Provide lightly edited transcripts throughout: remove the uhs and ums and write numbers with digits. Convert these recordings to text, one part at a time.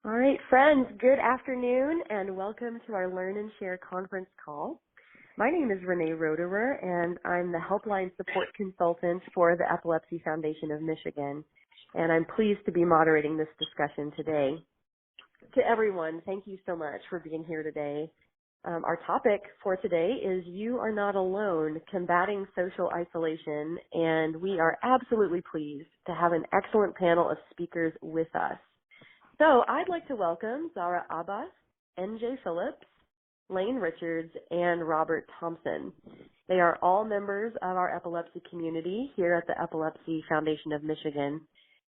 All right, friends, good afternoon and welcome to our Learn and Share conference call. My name is Renee Roderer and I'm the Helpline Support Consultant for the Epilepsy Foundation of Michigan, and I'm pleased to be moderating this discussion today. To everyone, thank you so much for being here today. Our topic for today is You Are Not Alone, Combating Social Isolation, and we are absolutely pleased to have an excellent panel of speakers with us. So I'd like to welcome Zara Abbas, N.J. Phillips, Lane Richards, and Robert Thompson. They are all members of our epilepsy community here at the Epilepsy Foundation of Michigan.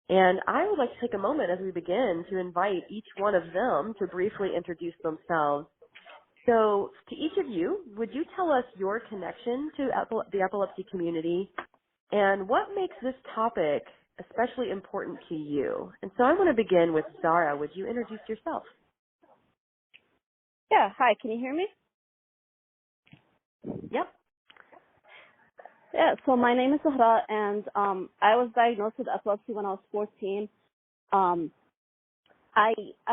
And I would like to take a moment as we begin to invite each one of them to briefly introduce themselves. So to each of you, would you tell us your connection to the epilepsy community and what makes this topic especially important to you? And so I want to begin with Zara. Would you introduce yourself? Yeah, hi, can you hear me? Yep. Yeah, so my name is Zahra, and I was diagnosed with epilepsy when I was 14. I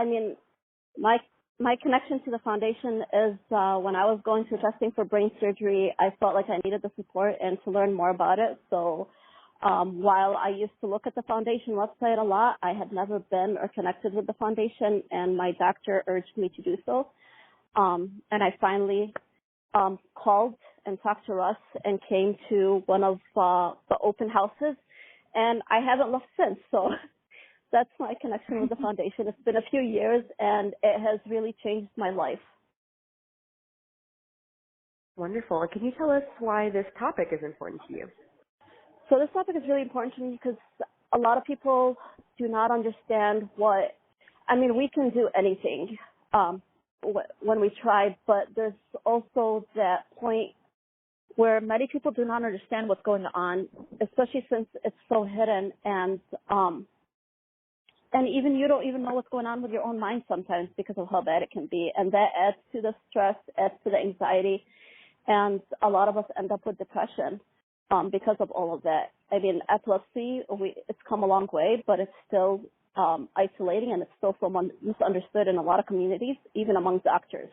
mean, my connection to the foundation is when I was going through testing for brain surgery, I felt like I needed the support and to learn more about it. So while I used to look at the foundation website a lot, I had never been or connected with the foundation, and my doctor urged me to do so. And I finally called and talked to Russ and came to one of the open houses, and I haven't left since. So that's my connection with the foundation. It's been a few years, and it has really changed my life. Wonderful. And can you tell us why this topic is important to you? So this topic is really important to me because a lot of people do not understand we can do anything when we try, but there's also that point where many people do not understand what's going on, especially since it's so hidden, and even you don't even know what's going on with your own mind sometimes because of how bad it can be, and that adds to the stress, adds to the anxiety, and a lot of us end up with depression because of all of that. I mean, epilepsy, it's come a long way, but it's still isolating, and it's still so misunderstood in a lot of communities, even among doctors.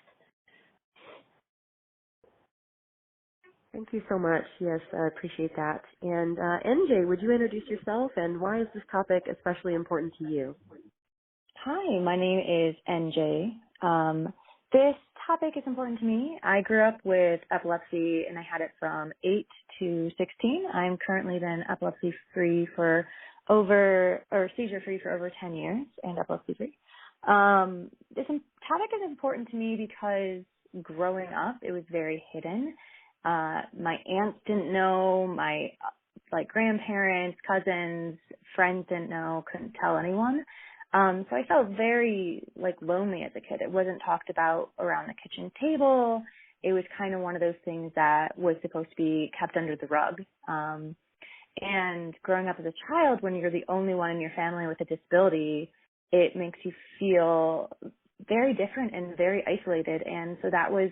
Thank you so much. Yes, I appreciate that. And NJ, would you introduce yourself, and why is this topic especially important to you? Hi, my name is NJ. This topic is important to me. I grew up with epilepsy, and I had it from 8 to 16. I'm currently been epilepsy-free seizure-free for over 10 years, and epilepsy-free. This topic is important to me because growing up, it was very hidden. My aunts didn't know, my grandparents, cousins, friends didn't know, couldn't tell anyone. So I felt very lonely as a kid. It wasn't talked about around the kitchen table. It was kind of one of those things that was supposed to be kept under the rug. And growing up as a child, when you're the only one in your family with a disability, it makes you feel very different and very isolated. And so that was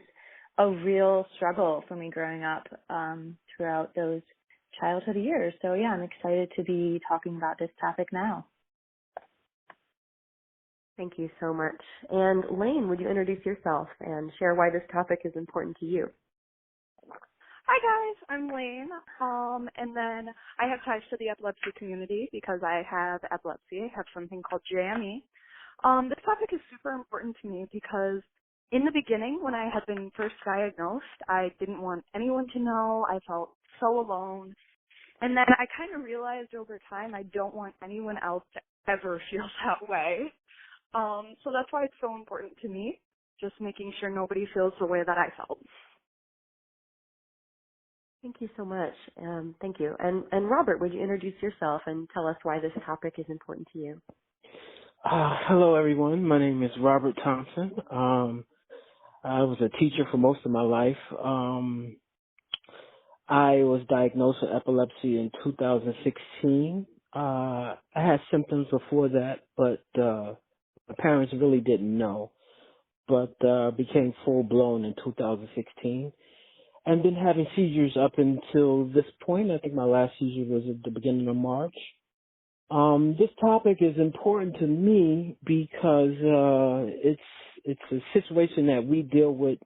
a real struggle for me growing up throughout those childhood years. So yeah, I'm excited to be talking about this topic now. Thank you so much. And Lane, would you introduce yourself and share why this topic is important to you? Hi guys, I'm Lane, and then I have ties to the epilepsy community because I have epilepsy. I have something called JME. This topic is super important to me because in the beginning, when I had been first diagnosed, I didn't want anyone to know. I felt so alone. And then I kind of realized over time I don't want anyone else to ever feel that way. So that's why it's so important to me, just making sure nobody feels the way that I felt. Thank you so much. Thank you. And Robert, would you introduce yourself and tell us why this topic is important to you? Hello, everyone. My name is Robert Thompson. I was a teacher for most of my life. I was diagnosed with epilepsy in 2016. I had symptoms before that, but my parents really didn't know. But became full-blown in 2016. And been having seizures up until this point. I think my last seizure was at the beginning of March. This topic is important to me because it's a situation that we deal with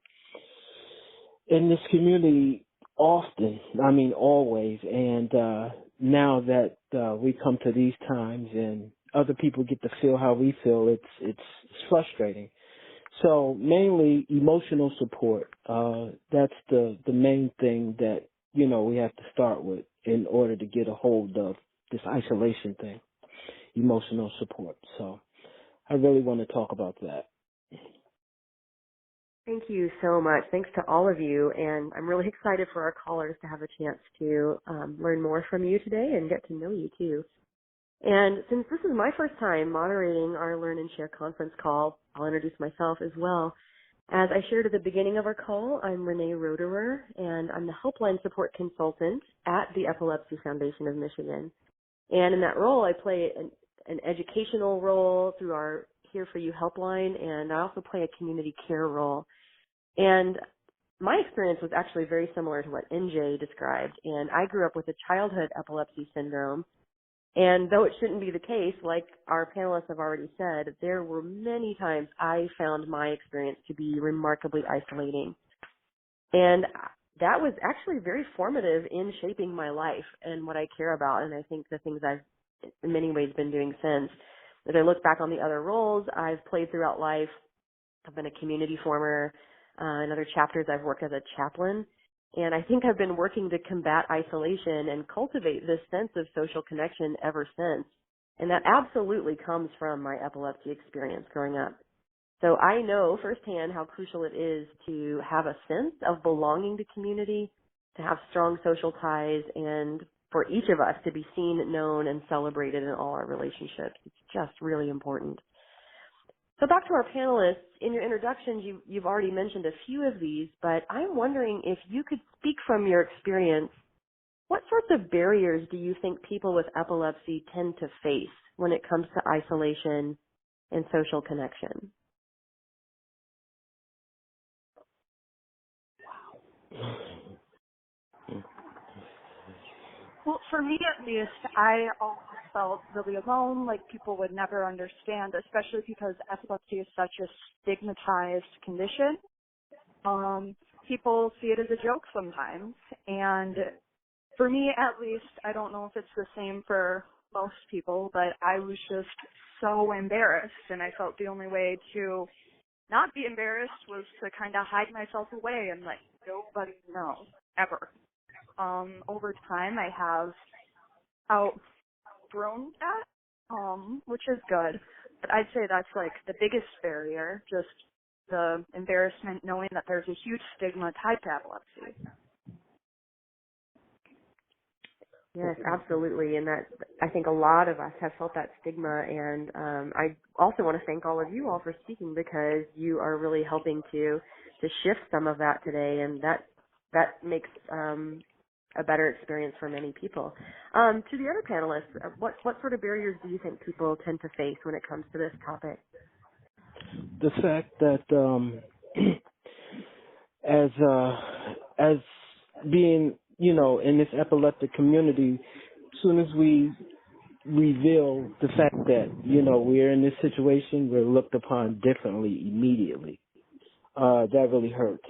in this community often. I mean, always. And now that we come to these times and other people get to feel how we feel, it's frustrating. So mainly emotional support. That's the main thing that, we have to start with in order to get a hold of this isolation thing, emotional support. So I really want to talk about that. Thank you so much. Thanks to all of you. And I'm really excited for our callers to have a chance to learn more from you today and get to know you too. And since this is my first time moderating our Learn and Share conference call, I'll introduce myself as well. As I shared at the beginning of our call, I'm Renee Roderer, and I'm the Helpline Support Consultant at the Epilepsy Foundation of Michigan. And in that role, I play an educational role through our Here For You helpline, and I also play a community care role. And my experience was actually very similar to what NJ described, and I grew up with a childhood epilepsy syndrome. And though it shouldn't be the case, like our panelists have already said, there were many times I found my experience to be remarkably isolating. And that was actually very formative in shaping my life and what I care about. And I think the things I've in many ways been doing since. As I look back on the other roles I've played throughout life, I've been a community former. In other chapters, I've worked as a chaplain. And I think I've been working to combat isolation and cultivate this sense of social connection ever since. And that absolutely comes from my epilepsy experience growing up. So I know firsthand how crucial it is to have a sense of belonging to community, to have strong social ties, and for each of us to be seen, known, and celebrated in all our relationships. It's just really important. So back to our panelists, in your introductions, you've already mentioned a few of these, but I'm wondering if you could speak from your experience, what sorts of barriers do you think people with epilepsy tend to face when it comes to isolation and social connection? Well, for me at least, I always felt really alone, like people would never understand, especially because epilepsy is such a stigmatized condition. People see it as a joke sometimes, and for me at least, I don't know if it's the same for most people, but I was just so embarrassed, and I felt the only way to not be embarrassed was to kind of hide myself away and let nobody know, ever. Over time, I have outgrown that, which is good. But I'd say that's like the biggest barrier, just the embarrassment knowing that there's a huge stigma tied to epilepsy. Yes, absolutely. And that, I think a lot of us have felt that stigma. And I also want to thank all of you all for speaking, because you are really helping to shift some of that today. And that makes a better experience for many people. To the other panelists, what sort of barriers do you think people tend to face when it comes to this topic? The fact that as being, in this epileptic community, as soon as we reveal the fact that, we're in this situation, we're looked upon differently immediately. That really hurts.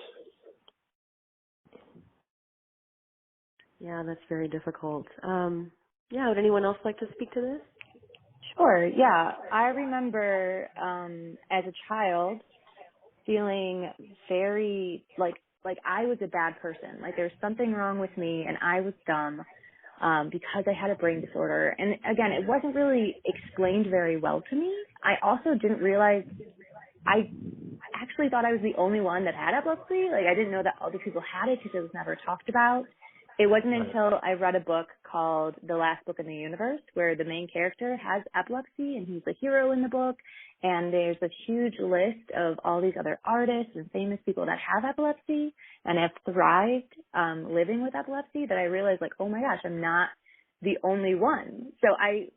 Yeah, that's very difficult. Would anyone else like to speak to this? Sure, yeah. I remember as a child feeling very like I was a bad person. Like there was something wrong with me and I was dumb because I had a brain disorder. And again, it wasn't really explained very well to me. I also didn't realize, I actually thought I was the only one that had epilepsy. Like I didn't know that other people had it because it was never talked about. It wasn't until I read a book called The Last Book in the Universe, where the main character has epilepsy and he's the hero in the book. And there's a huge list of all these other artists and famous people that have epilepsy and have thrived living with epilepsy, that I realized, like, oh my gosh, I'm not the only one. So I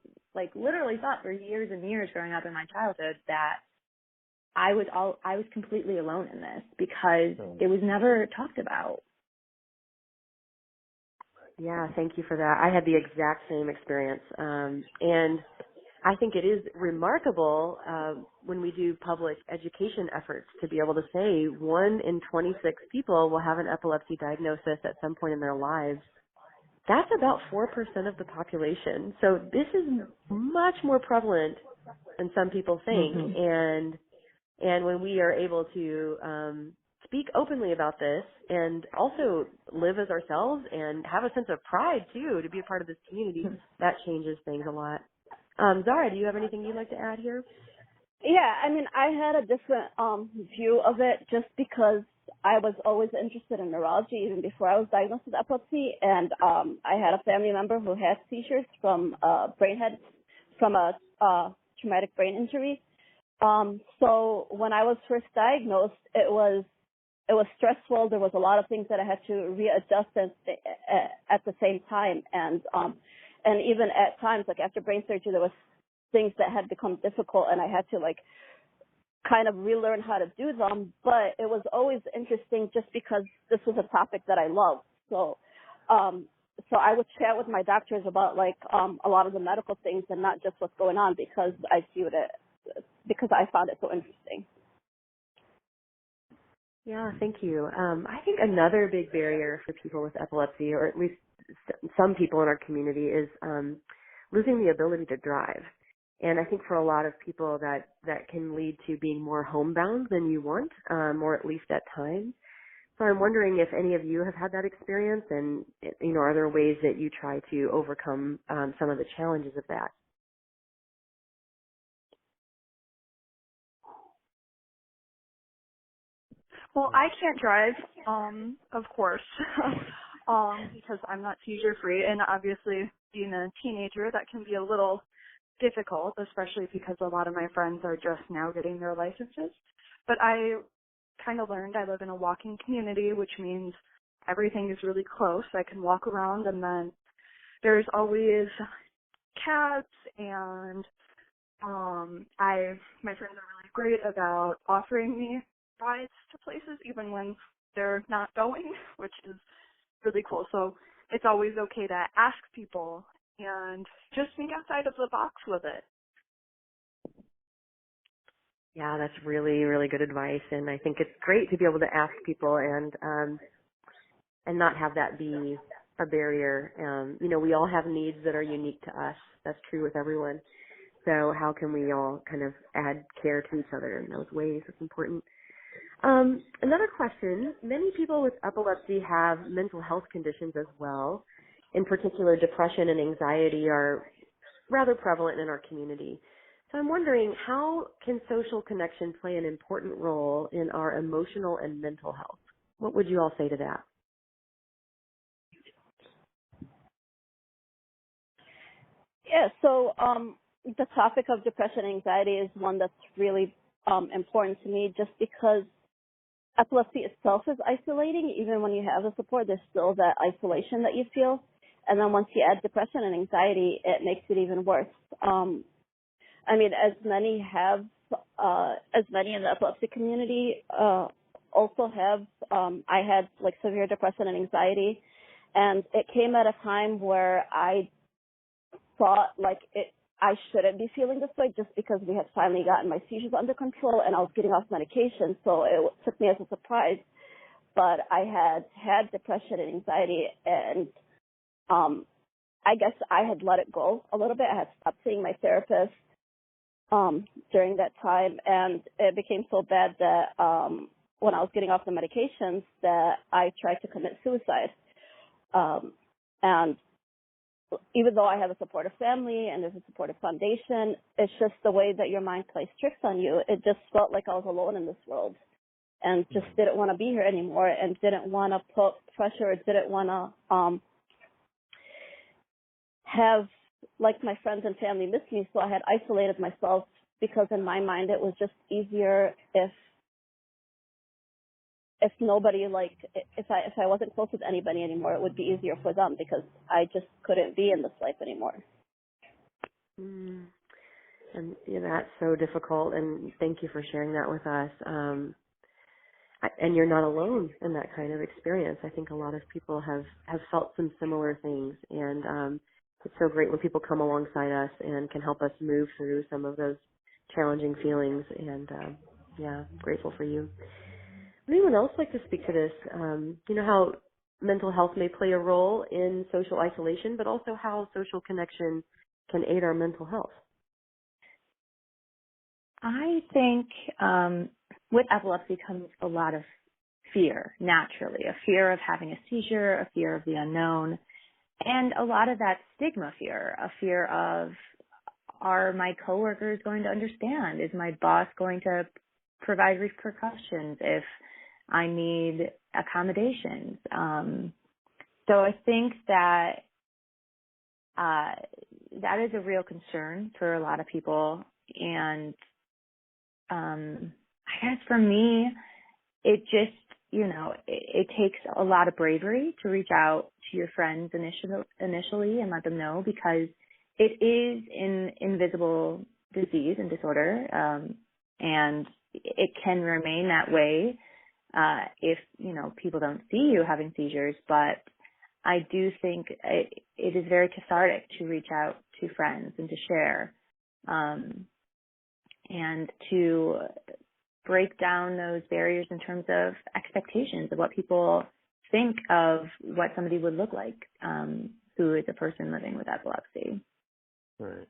literally thought for years and years growing up in my childhood that I was completely alone in this because it was never talked about. Yeah, thank you for that. I had the exact same experience. And I think it is remarkable when we do public education efforts to be able to say 1 in 26 people will have an epilepsy diagnosis at some point in their lives. That's about 4% of the population. So this is much more prevalent than some people think. And when we are able to speak openly about this and also live as ourselves and have a sense of pride too to be a part of this community, that changes things a lot. Zara, do you have anything you'd like to add here? Yeah, I mean, I had a different view of it just because I was always interested in neurology even before I was diagnosed with epilepsy, and I had a family member who had seizures from a traumatic brain injury. So when I was first diagnosed, it was stressful. There was a lot of things that I had to readjust at the same time, and even at times, like after brain surgery, there was things that had become difficult, and I had to like kind of relearn how to do them. But it was always interesting just because this was a topic that I loved. So I would chat with my doctors about like a lot of the medical things and not just what's going on because I found it so interesting. Yeah, thank you. I think another big barrier for people with epilepsy, or at least some people in our community, is losing the ability to drive. And I think for a lot of people that can lead to being more homebound than you want, or at least at times. So I'm wondering if any of you have had that experience, and are there ways that you try to overcome some of the challenges of that? Well, I can't drive, of course, because I'm not seizure free, and obviously being a teenager, that can be a little difficult, especially because a lot of my friends are just now getting their licenses. But I kind of learned I live in a walking community, which means everything is really close. I can walk around, and then there's always cabs, and my friends are really great about offering me rides to places even when they're not going, which is really cool. So it's always okay to ask people and just think outside of the box with it. Yeah, that's really, really good advice, and I think it's great to be able to ask people and not have that be a barrier. We all have needs that are unique to us. That's true with everyone. So how can we all kind of add care to each other in those ways? It's important. Another question, many people with epilepsy have mental health conditions as well. In particular, depression and anxiety are rather prevalent in our community. So I'm wondering, how can social connection play an important role in our emotional and mental health? What would you all say to that? Yeah, so the topic of depression and anxiety is one that's really important to me just because epilepsy itself is isolating. Even when you have the support, there's still that isolation that you feel. And then once you add depression and anxiety, it makes it even worse. As many in the epilepsy community also have, I had like severe depression and anxiety. And it came at a time where I thought I shouldn't be feeling this way just because we had finally gotten my seizures under control and I was getting off medication. So it took me as a surprise. But I had depression and anxiety, and I guess I had let it go a little bit. I had stopped seeing my therapist during that time, and it became so bad that when I was getting off the medications that I tried to commit suicide. And even though I have a supportive family and there's a supportive foundation, it's just the way that your mind plays tricks on you. It just felt like I was alone in this world and just didn't want to be here anymore and didn't want to put pressure, didn't want to have like my friends and family miss me. So I had isolated myself because in my mind it was just easier if nobody, if I wasn't close with anybody anymore, it would be easier for them because I just couldn't be in this life anymore. And that's so difficult, and thank you for sharing that with us. and you're not alone in that kind of experience. I think a lot of people have felt some similar things, and it's so great when people come alongside us and can help us move through some of those challenging feelings. And yeah, grateful for you. Would anyone else like to speak to this? How mental health may play a role in social isolation, but also how social connection can aid our mental health. I think with epilepsy comes a lot of fear, naturally, a fear of having a seizure, a fear of the unknown, and a lot of that stigma fear, a fear of, are my coworkers going to understand? Is my boss going to provide repercussions if I need accommodations? So I think that that is a real concern for a lot of people. And I guess for me, it just, it takes a lot of bravery to reach out to your friends initially and let them know, because it is an invisible disease and disorder, and it can remain that way if, people don't see you having seizures. But I do think it is very cathartic to reach out to friends and to share, and to break down those barriers in terms of expectations of what people think of what somebody would look like who is a person living with epilepsy. Right.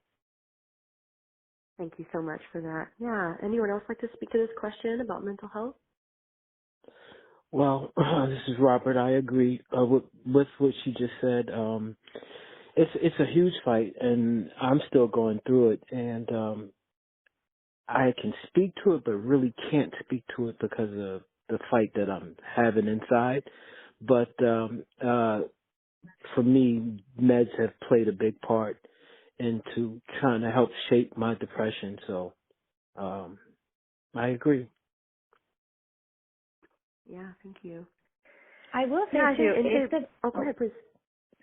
Thank you so much for that. Yeah. Anyone else like to speak to this question about mental health? Well, this is Robert. I agree with what she just said. It's a huge fight, and I'm still going through it. And I can speak to it, but really can't speak to it because of the fight that I'm having inside. But for me, meds have played a big part into trying to help shape my depression. So I agree. Yeah, thank you. I will say too, go ahead, please.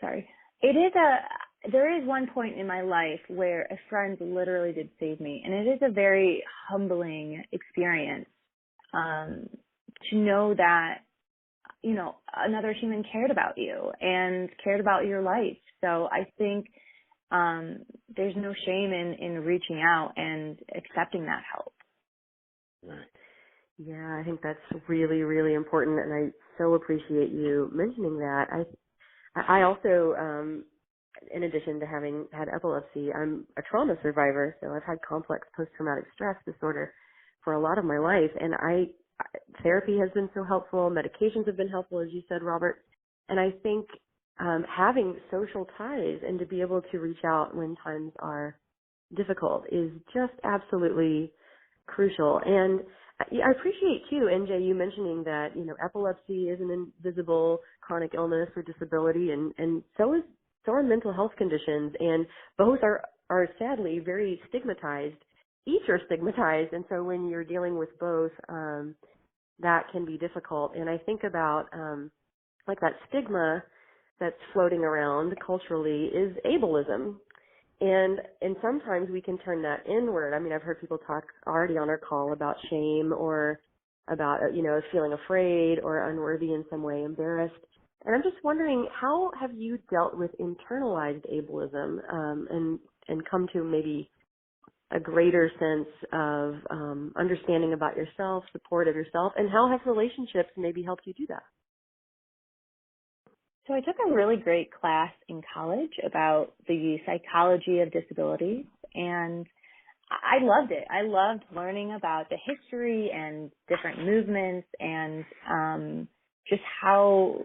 Sorry. There is one point in my life where a friend literally did save me, and it is a very humbling experience to know that, another human cared about you and cared about your life. So I think there's no shame in reaching out and accepting that help. Right. Yeah, I think that's really, really important, and I so appreciate you mentioning that. I also, in addition to having had epilepsy, I'm a trauma survivor, so I've had complex post-traumatic stress disorder for a lot of my life, and therapy has been so helpful, medications have been helpful, as you said, Robert, and I think having social ties and to be able to reach out when times are difficult is just absolutely crucial. And I appreciate too, NJ, you mentioning that, epilepsy is an invisible chronic illness or disability, and so are mental health conditions, and both are sadly very stigmatized. Each are stigmatized, and so when you're dealing with both, that can be difficult. And I think about like that stigma that's floating around culturally is ableism. And sometimes we can turn that inward. I mean, I've heard people talk already on our call about shame or about, feeling afraid or unworthy in some way, embarrassed. And I'm just wondering, how have you dealt with internalized ableism and come to maybe a greater sense of understanding about yourself, support of yourself, and how have relationships maybe helped you do that? So I took a really great class in college about the psychology of disability, and I loved it. I loved learning about the history and different movements and just how,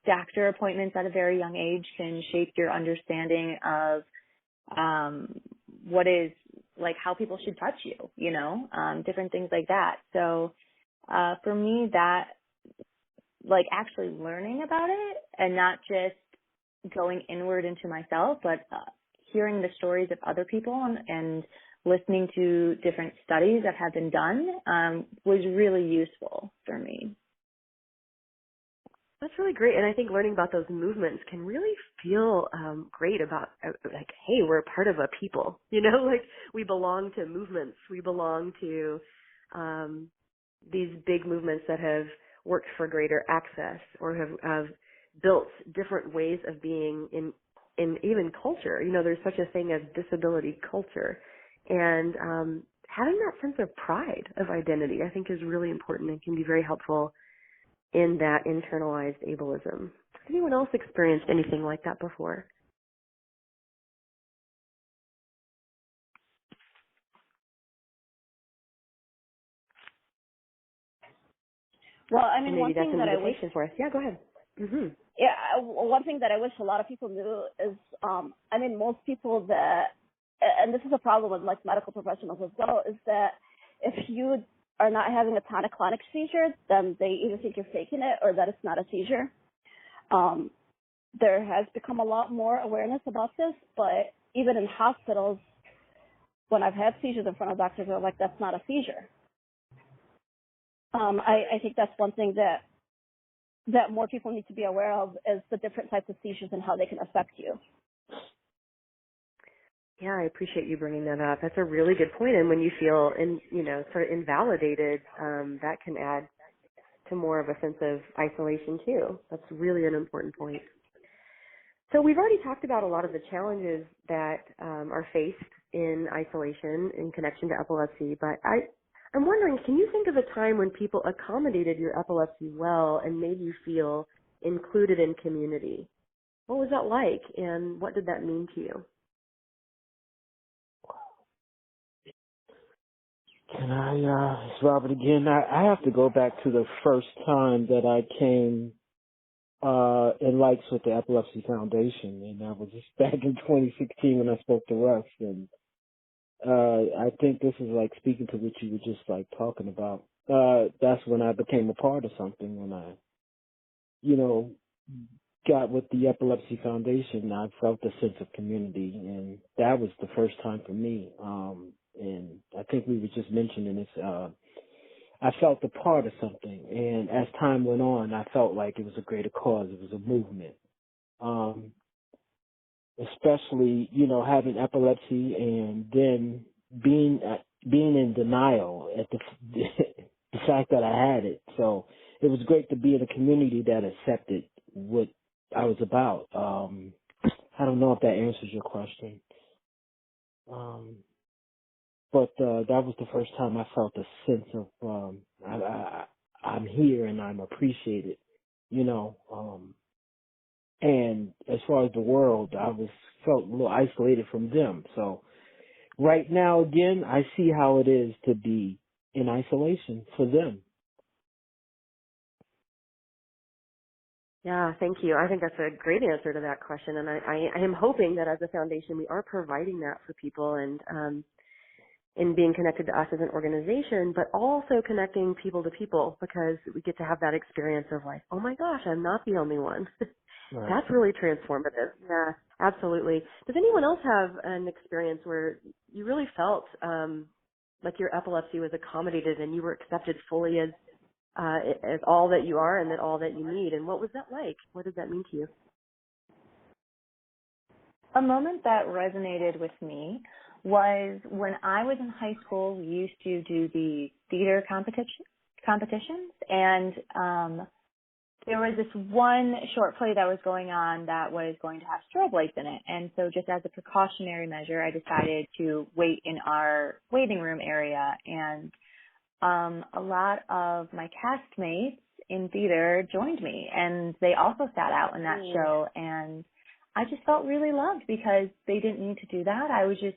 doctor appointments at a very young age can shape your understanding of what is, like, how people should touch you, different things like that. So for me, that, like, actually learning about it and not just going inward into myself, but hearing the stories of other people and listening to different studies that have been done was really useful for me. That's really great. And I think learning about those movements can really feel great about, like, hey, we're a part of a people, like we belong to movements. We belong to these big movements that have worked for greater access or have built different ways of being in even culture. You know, there's such a thing as disability culture. And having that sense of pride of identity, I think, is really important and can be very helpful in that internalized ableism. Has anyone else experienced anything like that before? Well, I mean, And maybe one that's thing an that I wish, invitation for us. Yeah, go ahead. Mm-hmm. yeah, one thing that I wish a lot of people knew is, I mean, most people that, and this is a problem with like medical professionals as well, is that if you are not having a tonic-clonic seizure, then they either think you're faking it or that it's not a seizure. There has become a lot more awareness about this, but even in hospitals, when I've had seizures in front of doctors, they're like, that's not a seizure. I think that's one thing that more people need to be aware of is the different types of seizures and how they can affect you. Yeah, I appreciate you bringing that up. That's a really good point. And when you feel, sort of invalidated, that can add to more of a sense of isolation too. That's really an important point. So we've already talked about a lot of the challenges that are faced in isolation in connection to epilepsy, but I'm wondering, can you think of a time when people accommodated your epilepsy well and made you feel included in community? What was that like, and what did that mean to you? Can I, it's Robert again. I have to go back to the first time that I came in likes with the Epilepsy Foundation, and I was just back in 2016 when I spoke to Russ, and I think this is like speaking to what you were just like talking about. That's when I became a part of something, when I, got with the Epilepsy Foundation. I felt a sense of community, and that was the first time for me. And I think we were just mentioning this, I felt a part of something, and as time went on, I felt like it was a greater cause. It was a movement. Especially, having epilepsy and then being in denial at the the fact that I had it. So it was great to be in a community that accepted what I was about. I don't know if that answers your question. But that was the first time I felt a sense of I'm here and I'm appreciated, and as far as the world, I felt a little isolated from them. So right now, again, I see how it is to be in isolation for them. Yeah, thank you. I think that's a great answer to that question, and I am hoping that as a foundation we are providing that for people and in being connected to us as an organization, but also connecting people to people, because we get to have that experience of like, oh my gosh, I'm not the only one. Right. That's really transformative. Yeah, absolutely. Does anyone else have an experience where you really felt like your epilepsy was accommodated and you were accepted fully as all that you are and that all that you need? And what was that like? What does that mean to you? A moment that resonated with me was when I was in high school. We used to do the theater competitions, and there was this one short play that was going on that was going to have strobe lights in it. And so just as a precautionary measure, I decided to wait in our waiting room area. And a lot of my castmates in theater joined me, and they also sat out in that show. And I just felt really loved because they didn't need to do that. I was just,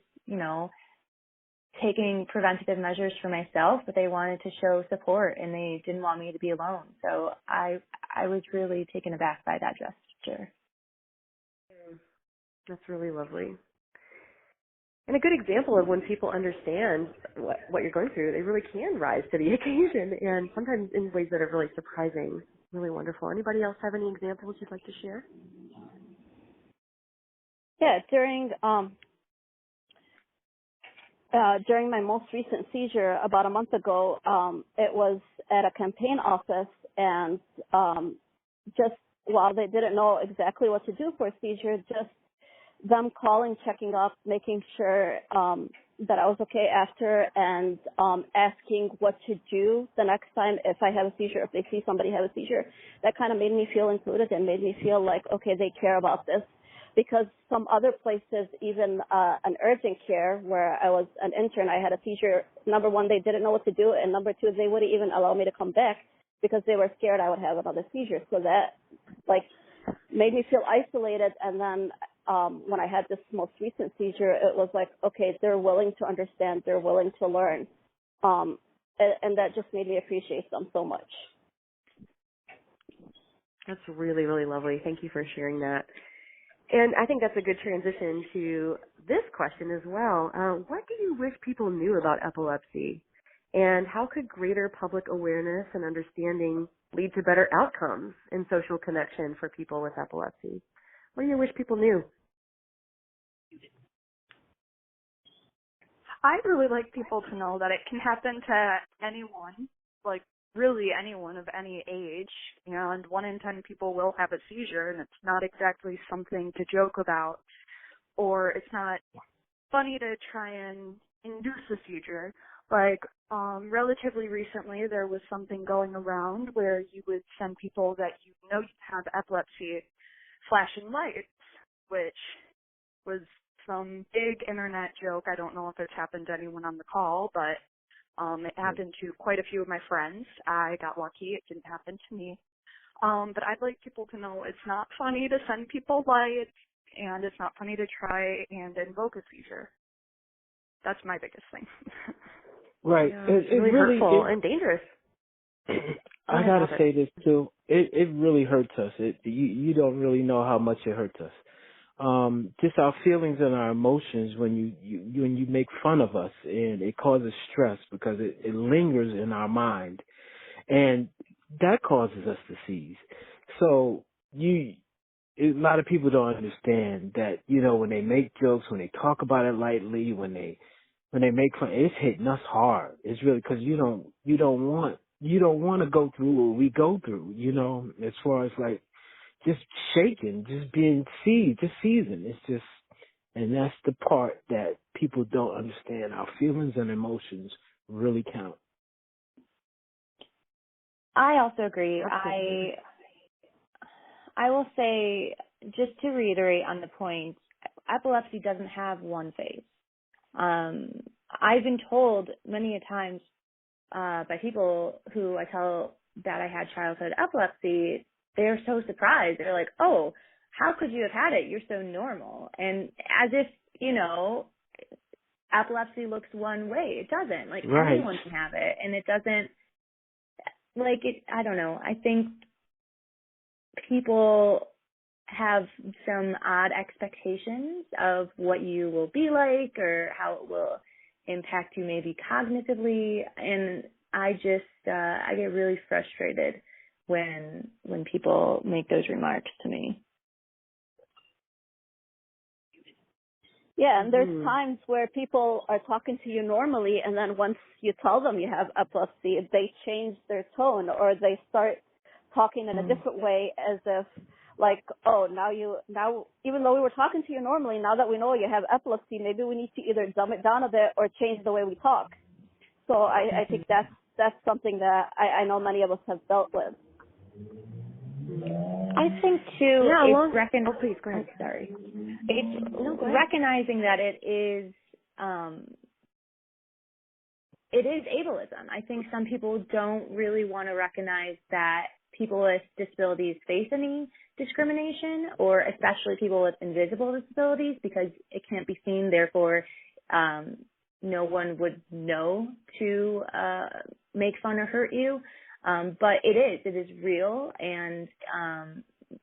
taking preventative measures for myself, but they wanted to show support and they didn't want me to be alone. So I was really taken aback by that gesture. That's really lovely. And a good example of when people understand what you're going through, they really can rise to the occasion, and sometimes in ways that are really surprising, really wonderful. Anybody else have any examples you'd like to share? Yeah, during my most recent seizure about a month ago, it was at a campaign office, and just while they didn't know exactly what to do for a seizure, just them calling, checking up, making sure that I was okay after, and asking what to do the next time if I have a seizure, if they see somebody have a seizure. That kind of made me feel included and made me feel like, okay, they care about this. Because some other places, even an urgent care where I was an intern, I had a seizure. Number one, they didn't know what to do, and number two, they wouldn't even allow me to come back because they were scared I would have another seizure. So that, like, made me feel isolated. And then when I had this most recent seizure, it was like, okay, they're willing to understand, they're willing to learn, and that just made me appreciate them so much. That's really, really lovely. Thank you for sharing that. And I think that's a good transition to this question as well. What do you wish people knew about epilepsy? And how could greater public awareness and understanding lead to better outcomes in social connection for people with epilepsy? What do you wish people knew? I'd really like people to know that it can happen to anyone, like really anyone of any age, and 1 in 10 people will have a seizure, and it's not exactly something to joke about, or it's not funny to try and induce a seizure. Like, relatively recently, there was something going around where you would send people that you know you have epilepsy flashing lights, which was some big internet joke. I don't know if it's happened to anyone on the call, but it happened to quite a few of my friends. I got lucky. It didn't happen to me. But I'd like people to know it's not funny to send people lights, and it's not funny to try and invoke a seizure. That's my biggest thing. Right. Yeah, it's really hurtful and dangerous. I gotta say this too. It really hurts us. You don't really know how much it hurts us. Just our feelings and our emotions when you make fun of us, and it causes stress because it lingers in our mind, and that causes us to seize. So a lot of people don't understand that, when they make jokes, when they talk about it lightly, when they make fun, it's hitting us hard. It's really because you don't want to go through what we go through, as far as like just shaking, just being seized, just seizing. It's just, and that's the part that people don't understand. Our feelings and emotions really count. I also agree. Absolutely. I will say, just to reiterate on the point, epilepsy doesn't have one phase. I've been told many a times by people who I tell that I had childhood epilepsy, they're so surprised. They're like, oh, how could you have had it? You're so normal. And as if, epilepsy looks one way. It doesn't. Like, right. Anyone can have it. And it doesn't, I don't know. I think people have some odd expectations of what you will be like or how it will impact you maybe cognitively. And I get really frustrated when people make those remarks to me. Yeah, and there's times where people are talking to you normally, and then once you tell them you have epilepsy, they change their tone, or they start talking in a different way, as if, like, oh, now even though we were talking to you normally, now that we know you have epilepsy, maybe we need to either dumb it down a bit or change the way we talk. So I think that's something that I know many of us have dealt with. I think too. Yeah, please go ahead. I'm sorry. It's recognizing that it is ableism. I think some people don't really want to recognize that people with disabilities face any discrimination, or especially people with invisible disabilities, because it can't be seen. Therefore, no one would know to make fun or hurt you. But it is real, and,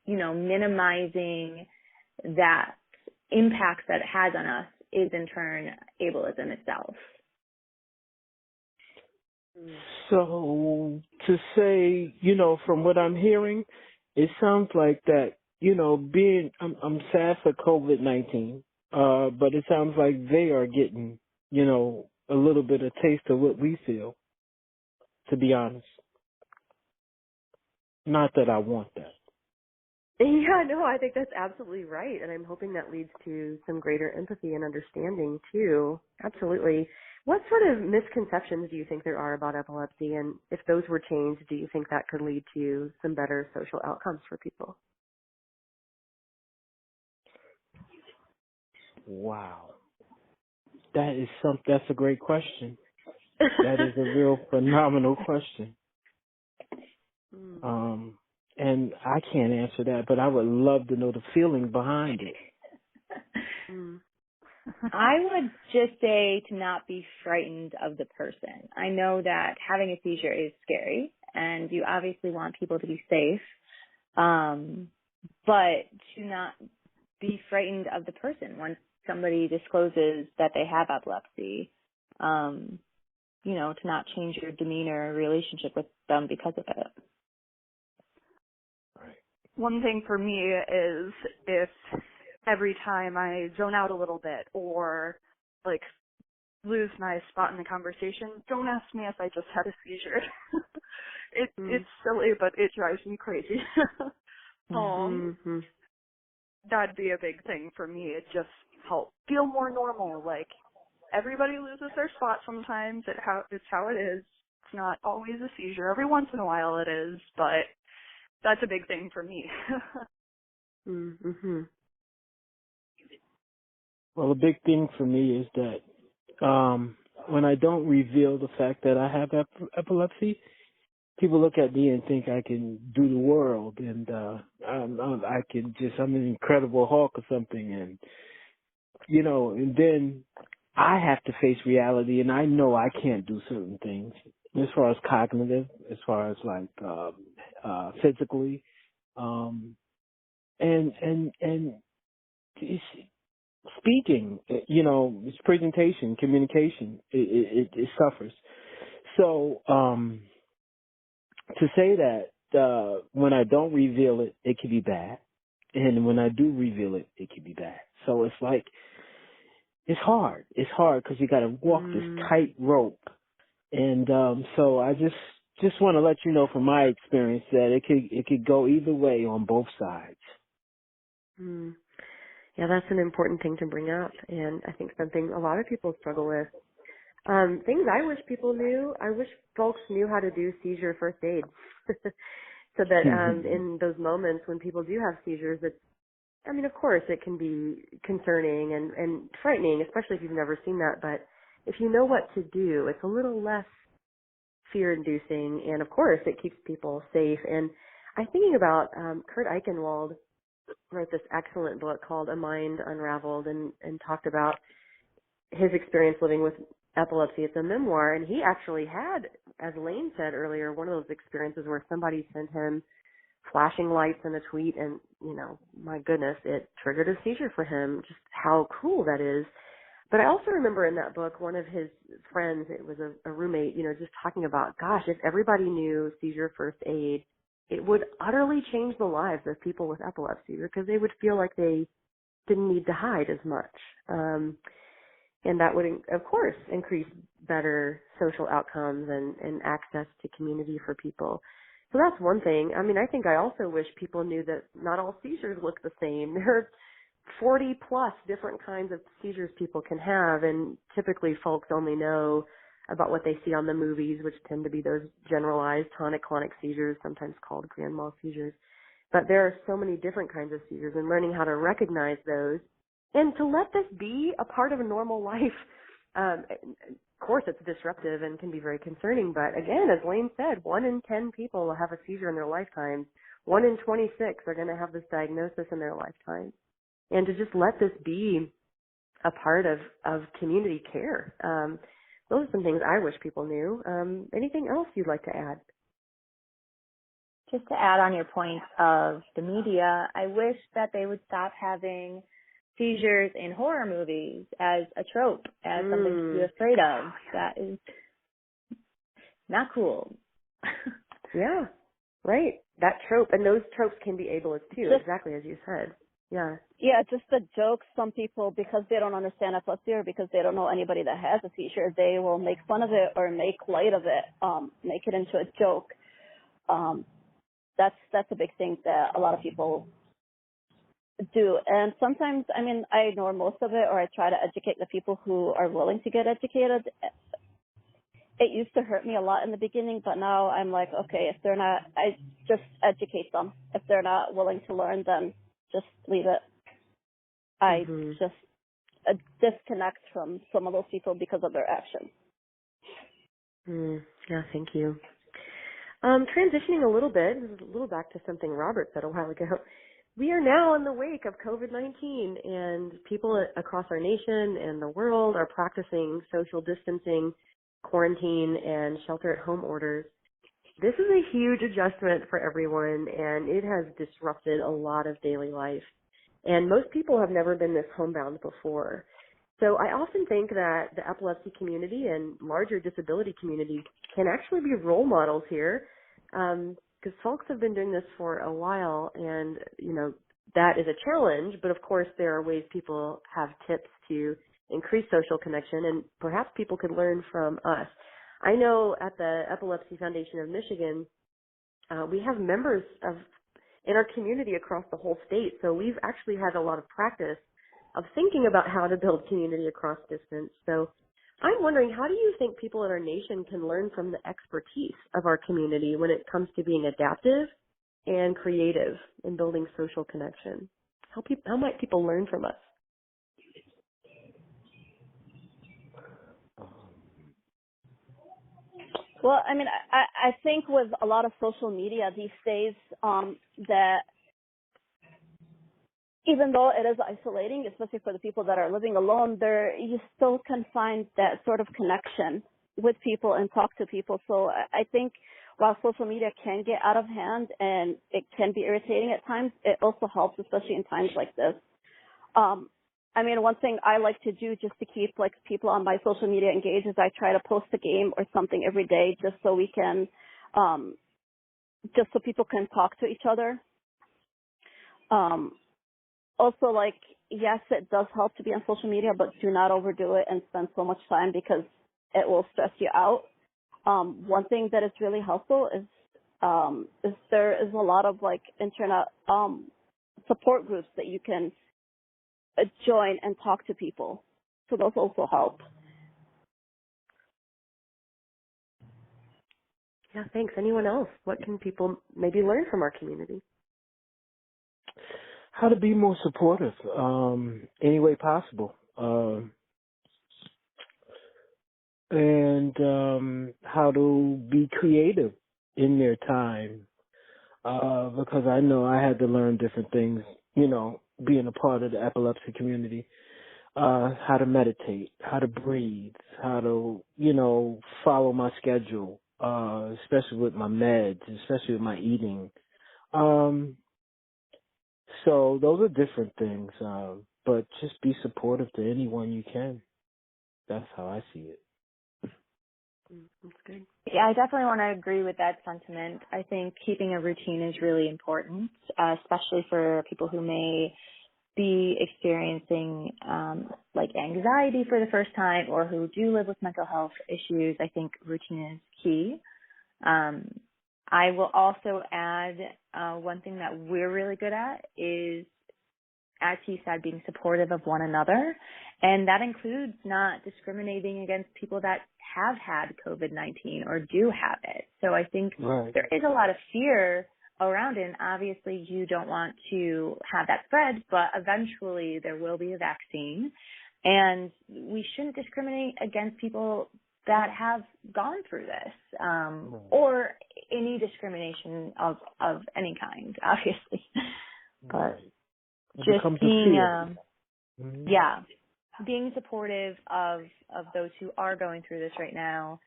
minimizing that impact that it has on us is in turn ableism itself. So to say, from what I'm hearing, it sounds like that, I'm sad for COVID-19, but it sounds like they are getting, a little bit of taste of what we feel, to be honest. Not that I want that. Yeah, no, I think that's absolutely right. And I'm hoping that leads to some greater empathy and understanding too. Absolutely. What sort of misconceptions do you think there are about epilepsy? And if those were changed, do you think that could lead to some better social outcomes for people? Wow. That's a great question. That is a real phenomenal question. And I can't answer that, but I would love to know the feeling behind it. I would just say to not be frightened of the person. I know that having a seizure is scary, and you obviously want people to be safe, but to not be frightened of the person once somebody discloses that they have epilepsy. To not change your demeanor or relationship with them because of it. One thing for me is if every time I zone out a little bit or like lose my spot in the conversation, don't ask me if I just had a seizure. It's silly, but it drives me crazy. That'd be a big thing for me. It just helps feel more normal. Like everybody loses their spot sometimes. It's how it is. It's not always a seizure. Every once in a while it is, but that's a big thing for me. Well, a big thing for me is that when I don't reveal the fact that I have epilepsy, people look at me and think I can do the world, and I'm an Incredible Hulk or something, and and then I have to face reality, and I know I can't do certain things as far as cognitive, as far as like physically, and it's speaking, it's presentation, communication, it suffers. So to say that when I don't reveal it, it can be bad, and when I do reveal it, it can be bad. So it's like it's hard. It's hard because you got to walk this tight rope. And so I just want to let you know from my experience that it could go either way on both sides. Yeah, that's an important thing to bring up, and I think something a lot of people struggle with. Things I wish people knew. I wish folks knew how to do seizure first aid, so that in those moments when people do have seizures, of course it can be concerning and frightening, especially if you've never seen that. But if you know what to do, it's a little less fear-inducing, and of course it keeps people safe. And I'm thinking about Kurt Eichenwald wrote this excellent book called A Mind Unraveled, and talked about his experience living with epilepsy. It's a memoir, and he actually had, as Lane said earlier, one of those experiences where somebody sent him flashing lights in a tweet, and, my goodness, it triggered a seizure for him. Just how cool that is. But I also remember in that book, one of his friends, it was a roommate, just talking about, gosh, if everybody knew seizure first aid, it would utterly change the lives of people with epilepsy, because they would feel like they didn't need to hide as much. And that would, of course, increase better social outcomes and access to community for people. So that's one thing. I think I also wish people knew that not all seizures look the same. There are 40 plus different kinds of seizures people can have, and typically folks only know about what they see on the movies, which tend to be those generalized tonic-clonic seizures, sometimes called grand mal seizures. But there are so many different kinds of seizures, and learning how to recognize those and to let this be a part of a normal life. Of course, it's disruptive and can be very concerning, but again, as Lane said, 1 in 10 people will have a seizure in their lifetime. 1 in 26 are going to have this diagnosis in their lifetime. And to just let this be a part of community care. Those are some things I wish people knew. Anything else you'd like to add? Just to add on your point of the media, I wish that they would stop having seizures in horror movies as a trope, as something to be afraid of. That is not cool. Yeah, right. That trope, and those tropes can be ableist too, exactly as you said. Yeah. Yeah, just the jokes. Some people, because they don't understand epilepsy or because they don't know anybody that has a seizure, they will make fun of it or make light of it, make it into a joke. That's a big thing that a lot of people do. And sometimes, I mean, I ignore most of it, or I try to educate the people who are willing to get educated. It used to hurt me a lot in the beginning, but now I'm like, okay, if they're not, I just educate them. If they're not willing to learn, then just leave it. I just disconnect from some of those people because of their actions. Yeah, thank you. Transitioning a little bit, this is a little back to something Robert said a while ago. We are now in the wake of COVID-19, and people across our nation and the world are practicing social distancing, quarantine, and shelter-at-home orders. This is a huge adjustment for everyone, and it has disrupted a lot of daily life. And most people have never been this homebound before. So I often think that the epilepsy community and larger disability communities can actually be role models here, because folks have been doing this for a while, and, you know, that is a challenge, but of course there are ways people have tips to increase social connection, and perhaps people could learn from us. I know at the Epilepsy Foundation of Michigan, we have members in our community across the whole state, so we've actually had a lot of practice of thinking about how to build community across distance. So I'm wondering, how do you think people in our nation can learn from the expertise of our community when it comes to being adaptive and creative in building social connection? How might people learn from us? Well, I mean, I think with a lot of social media these days, that even though it is isolating, especially for the people that are living alone, you still can find that sort of connection with people and talk to people. So I think while social media can get out of hand and it can be irritating at times, it also helps, especially in times like this. I mean, one thing I like to do just to keep like people on my social media engaged is I try to post a game or something every day just so we can, just so people can talk to each other. Also, like, yes, it does help to be on social media, but do not overdo it and spend so much time because it will stress you out. One thing that is really helpful is there is a lot of like internet support groups that you can join and talk to people. So those also help. Yeah, thanks. Anyone else? What can people maybe learn from our community? How to be more supportive, any way possible. And how to be creative in their time. Because I know I had to learn different things, you know, being a part of the epilepsy community. How to meditate, how to breathe, how to, you know, follow my schedule, especially with my meds, especially with my eating. So those are different things, but just be supportive to anyone you can. That's how I see it. That's good. Yeah, I definitely want to agree with that sentiment. I think keeping a routine is really important, especially for people who may be experiencing like anxiety for the first time or who do live with mental health issues. I think routine is key. I will also add one thing that we're really good at is, as he said, being supportive of one another. And that includes not discriminating against people that have had COVID-19 or do have it. So I think there is a lot of fear around it. And obviously you don't want to have that spread, but eventually there will be a vaccine. And we shouldn't discriminate against people that have gone through this, or any discrimination of any kind, obviously. But just being, being supportive of those who are going through this right now,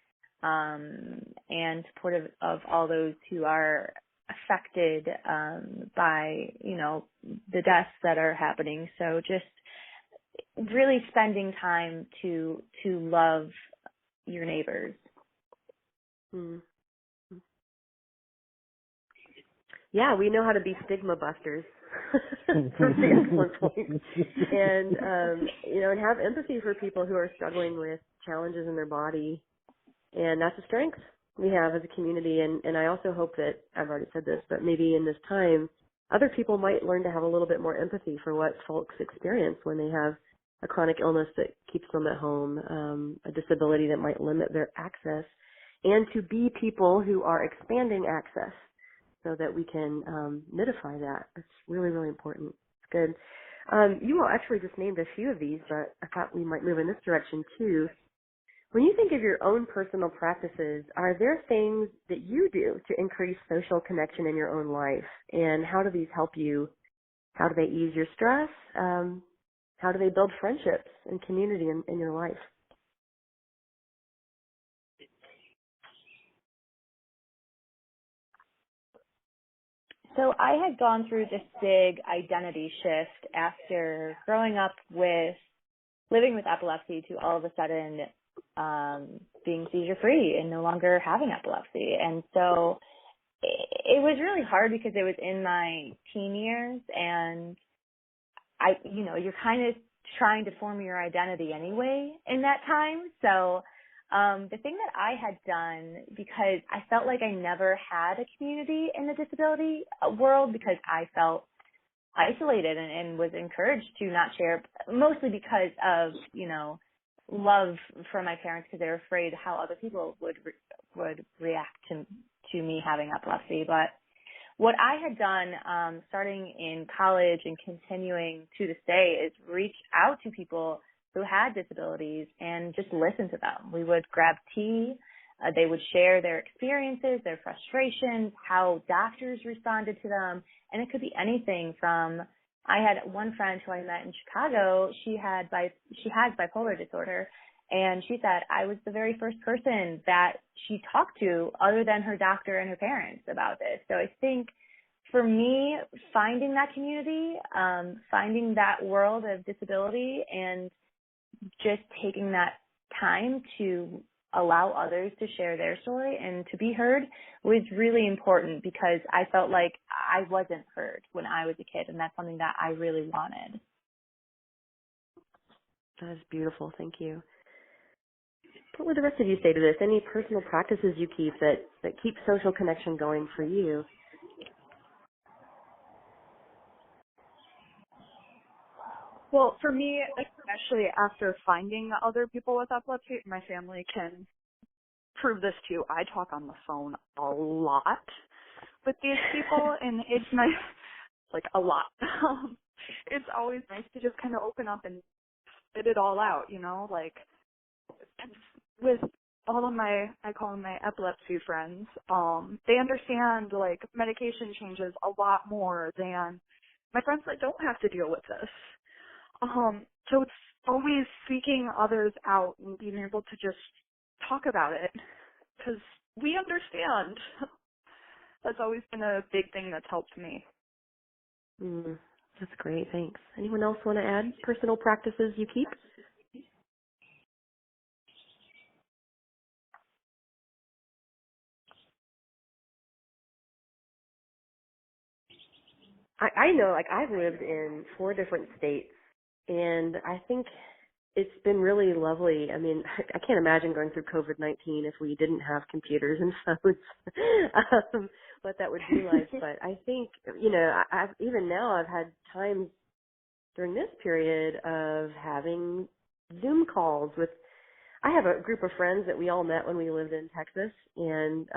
and supportive of all those who are affected by, you know, the deaths that are happening. So just really spending time to love your neighbors. Yeah, we know how to be stigma busters. That's the excellent point. And, you know, and have empathy for people who are struggling with challenges in their body. And that's a strength we have as a community. And I also hope that, I've already said this, but maybe in this time, other people might learn to have a little bit more empathy for what folks experience when they have a chronic illness that keeps them at home, a disability that might limit their access, and to be people who are expanding access so that we can mitigate that. It's really, really important. It's good. You all actually just named a few of these, but I thought we might move in this direction too. When you think of your own personal practices, are there things that you do to increase social connection in your own life? And how do these help you? How do they ease your stress? How do they build friendships and community in your life? So I had gone through this big identity shift after growing up with living with epilepsy to all of a sudden being seizure free and no longer having epilepsy. And so it was really hard because it was in my teen years, and you're kind of trying to form your identity anyway in that time. So the thing that I had done, because I felt like I never had a community in the disability world because I felt isolated and was encouraged to not share, mostly because of, love for my parents, because they were afraid how other people would react to me having epilepsy. But what I had done starting in college and continuing to this day is reach out to people who had disabilities and just listen to them. We would grab tea. They would share their experiences, their frustrations, how doctors responded to them. And it could be anything from, I had one friend who I met in Chicago. She has bipolar disorder. And she said, I was the very first person that she talked to other than her doctor and her parents about this. So I think for me, finding that community, finding that world of disability, and just taking that time to allow others to share their story and to be heard was really important, because I felt like I wasn't heard when I was a kid, and that's something that I really wanted. That is beautiful. Thank you. What would the rest of you say to this? Any personal practices you keep that keep social connection going for you? Well, for me, especially after finding other people with epilepsy, my family can prove this too. I talk on the phone a lot with these people, and it's nice, like a lot. It's always nice to just kind of open up and spit it all out, like with all of my, I call them my epilepsy friends, they understand like medication changes a lot more than my friends that don't have to deal with this. So it's always seeking others out and being able to just talk about it, because we understand. That's always been a big thing that's helped me. That's great. Thanks. Anyone else want to add personal practices you keep? I know, like, I've lived in 4 different states, and I think it's been really lovely. I mean, I can't imagine going through COVID-19 if we didn't have computers and phones, what that would be like. But I think, even now I've had times during this period of having Zoom calls with, I have a group of friends that we all met when we lived in Texas, and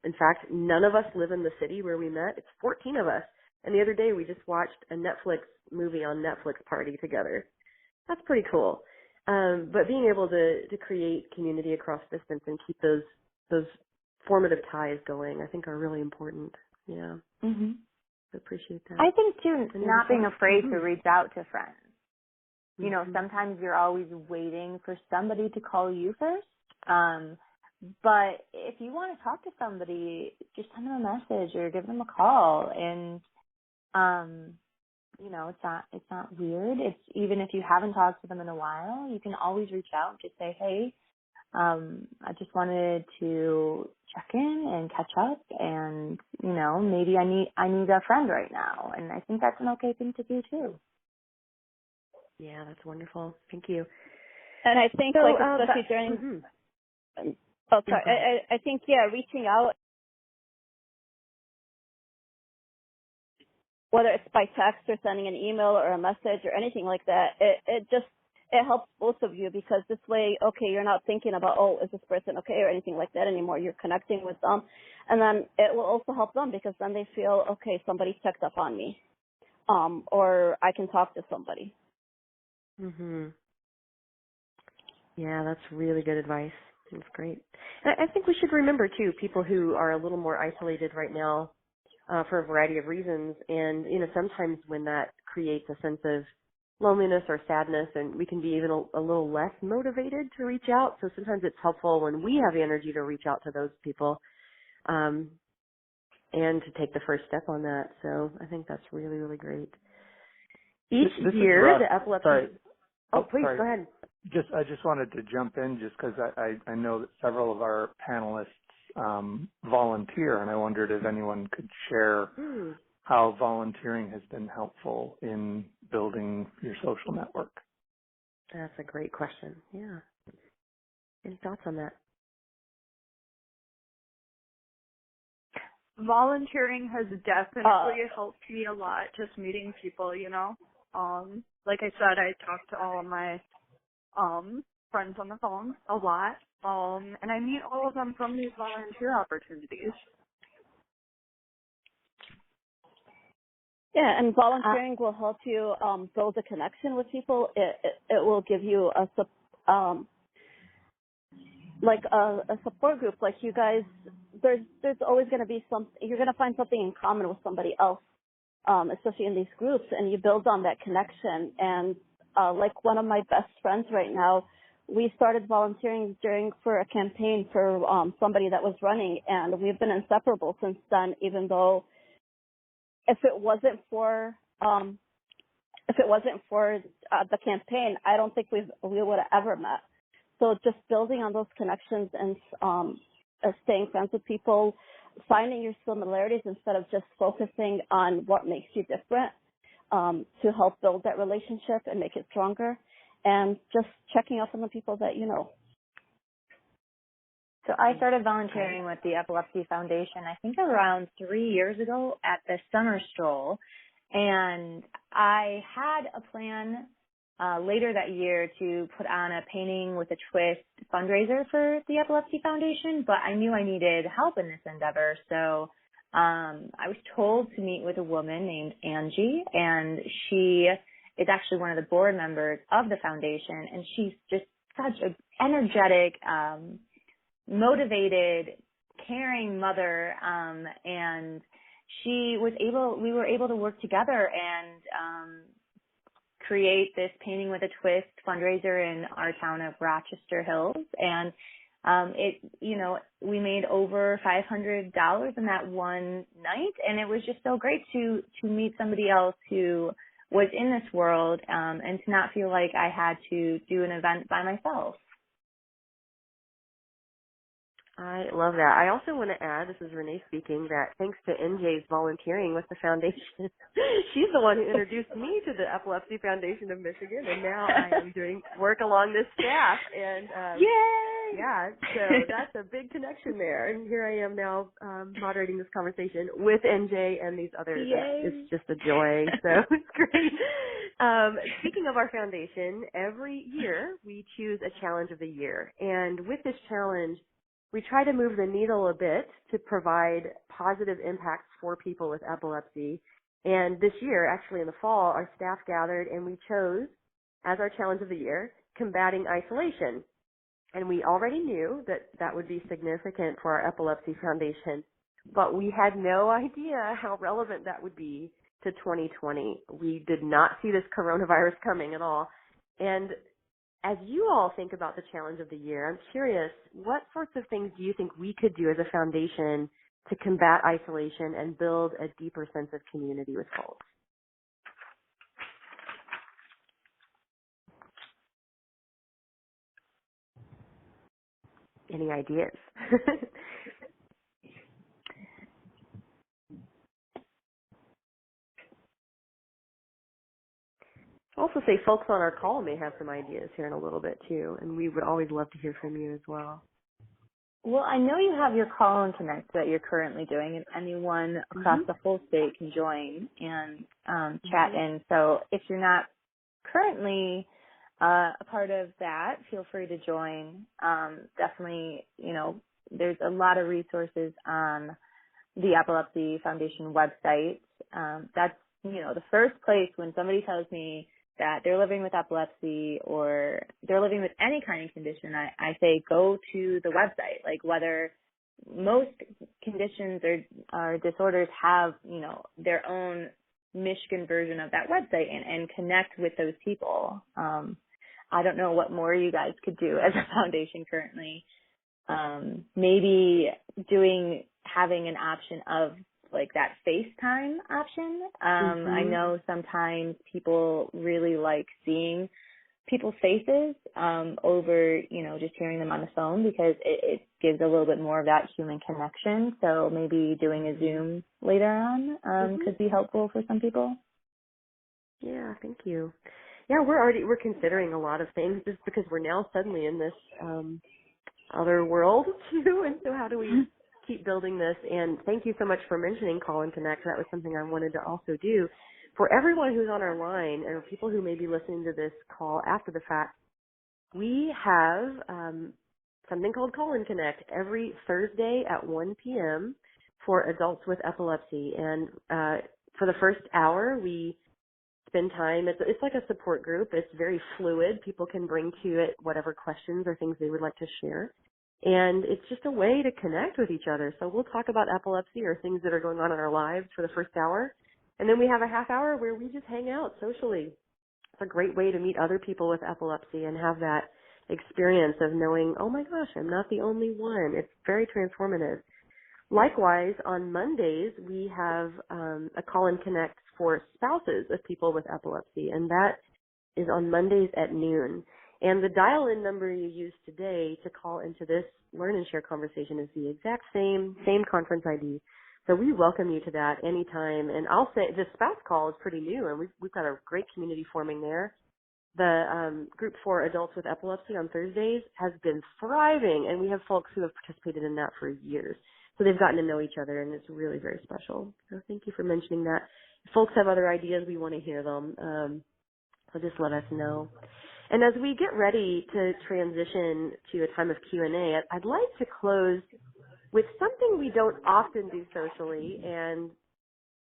in fact, none of us live in the city where we met. It's 14 of us. And the other day we just watched a Netflix movie on Netflix party together. That's pretty cool. But being able to create community across distance and keep those formative ties going, I think are really important. Yeah. Mm-hmm. I appreciate that. I think too, not being afraid to reach out to friends. Sometimes you're always waiting for somebody to call you first. But if you want to talk to somebody, just send them a message or give them a call, and it's not weird. It's, even if you haven't talked to them in a while, you can always reach out and just say, hey, I just wanted to check in and catch up, and maybe I need a friend right now, and I think that's an okay thing to do too. Yeah, that's wonderful. Thank you. And I think, especially during, I think, reaching out whether it's by text or sending an email or a message or anything like that, it helps both of you, because this way, okay, you're not thinking about, oh, is this person okay or anything like that anymore. You're connecting with them. And then it will also help them, because then they feel, okay, somebody checked up on me, or I can talk to somebody. Mhm. Yeah, that's really good advice. That's great. And I think we should remember, too, people who are a little more isolated right now for a variety of reasons. And, sometimes when that creates a sense of loneliness or sadness, and we can be even a little less motivated to reach out. So sometimes it's helpful when we have the energy to reach out to those people and to take the first step on that. So I think that's really, really great. Each This year, is the epilepsy... Sorry. Oh, please, sorry. go ahead. I just wanted to jump in just because I know that several of our panelists volunteer, and I wondered if anyone could share how volunteering has been helpful in building your social network. That's a great question. Yeah. Any thoughts on that? Volunteering has definitely helped me a lot, just meeting people, Like I said, I talk to all of my friends on the phone a lot, and I meet all of them from these volunteer opportunities. Yeah, and volunteering will help you build a connection with people. It will give you a support group. Like you guys, there's always going to be you're going to find something in common with somebody else, especially in these groups, and you build on that connection. And like one of my best friends right now, we started volunteering for a campaign for somebody that was running, and we've been inseparable since then, even though if it wasn't for the campaign, I don't think we would have ever met. So just building on those connections and staying friends with people, finding your similarities instead of just focusing on what makes you different, to help build that relationship and make it stronger, and just checking up on the people that you know. So I started volunteering with the Epilepsy Foundation, I think around 3 years ago at the summer stroll. And I had a plan later that year to put on a Painting with a Twist fundraiser for the Epilepsy Foundation, but I knew I needed help in this endeavor. So I was told to meet with a woman named Angie, and she is actually one of the board members of the foundation, and she's just such an energetic, motivated, caring mother, and we were able to work together and create this Painting with a Twist fundraiser in our town of Rochester Hills. And we made over $500 in that one night, and it was just so great to meet somebody else who was in this world, and to not feel like I had to do an event by myself. I love that. I also want to add, this is Renee speaking, that thanks to NJ's volunteering with the foundation, she's the one who introduced me to the Epilepsy Foundation of Michigan, and now I am doing work along this staff. And yay! Yeah, so that's a big connection there. And here I am now moderating this conversation with NJ and these others. Yay. It's just a joy, so it's great. Speaking of our foundation, every year we choose a challenge of the year. And with this challenge, we try to move the needle a bit to provide positive impacts for people with epilepsy. And this year, actually in the fall, our staff gathered and we chose, as our challenge of the year, combating isolation. And we already knew that that would be significant for our Epilepsy Foundation, but we had no idea how relevant that would be to 2020. We did not see this coronavirus coming at all. And as you all think about the challenge of the year, I'm curious, what sorts of things do you think we could do as a foundation to combat isolation and build a deeper sense of community with folks? Any ideas? Also say folks on our call may have some ideas here in a little bit too, and we would always love to hear from you as well. Well, I know you have your call and connect that you're currently doing, and anyone across the whole state can join and chat in. So if you're not currently a part of that, feel free to join. Definitely, there's a lot of resources on the Epilepsy Foundation website. That's, the first place when somebody tells me that they're living with epilepsy or they're living with any kind of condition, I say go to the website. Like, whether most conditions or disorders have, their own Michigan version of that website and connect with those people. I don't know what more you guys could do as a foundation currently. Maybe having an option of like that FaceTime option. I know sometimes people really like seeing people's faces over, just hearing them on the phone, because it gives a little bit more of that human connection. So maybe doing a Zoom later on could be helpful for some people. Yeah, thank you. Yeah, we're considering a lot of things just because we're now suddenly in this other world too, and so how do we keep building this? And thank you so much for mentioning Call and Connect. That was something I wanted to also do. For everyone who's on our line or people who may be listening to this call after the fact, we have something called Call and Connect every Thursday at 1 p.m. for adults with epilepsy. And for the first hour, we spend time. It's like a support group. It's very fluid. People can bring to it whatever questions or things they would like to share. And it's just a way to connect with each other. So we'll talk about epilepsy or things that are going on in our lives for the first hour. And then we have a half hour where we just hang out socially. It's a great way to meet other people with epilepsy and have that experience of knowing, oh my gosh, I'm not the only one. It's very transformative. Likewise, on Mondays, we have a call and connect for spouses of people with epilepsy, and that is on Mondays at noon. And the dial-in number you used today to call into this Learn and Share conversation is the exact same conference ID. So we welcome you to that anytime. And I'll say the spouse call is pretty new, and we've got a great community forming there. The group for adults with epilepsy on Thursdays has been thriving, and we have folks who have participated in that for years. So they've gotten to know each other, and it's really very special. So thank you for mentioning that. If folks have other ideas, we want to hear them. So just let us know. And as we get ready to transition to a time of Q&A, I'd like to close with something we don't often do socially, and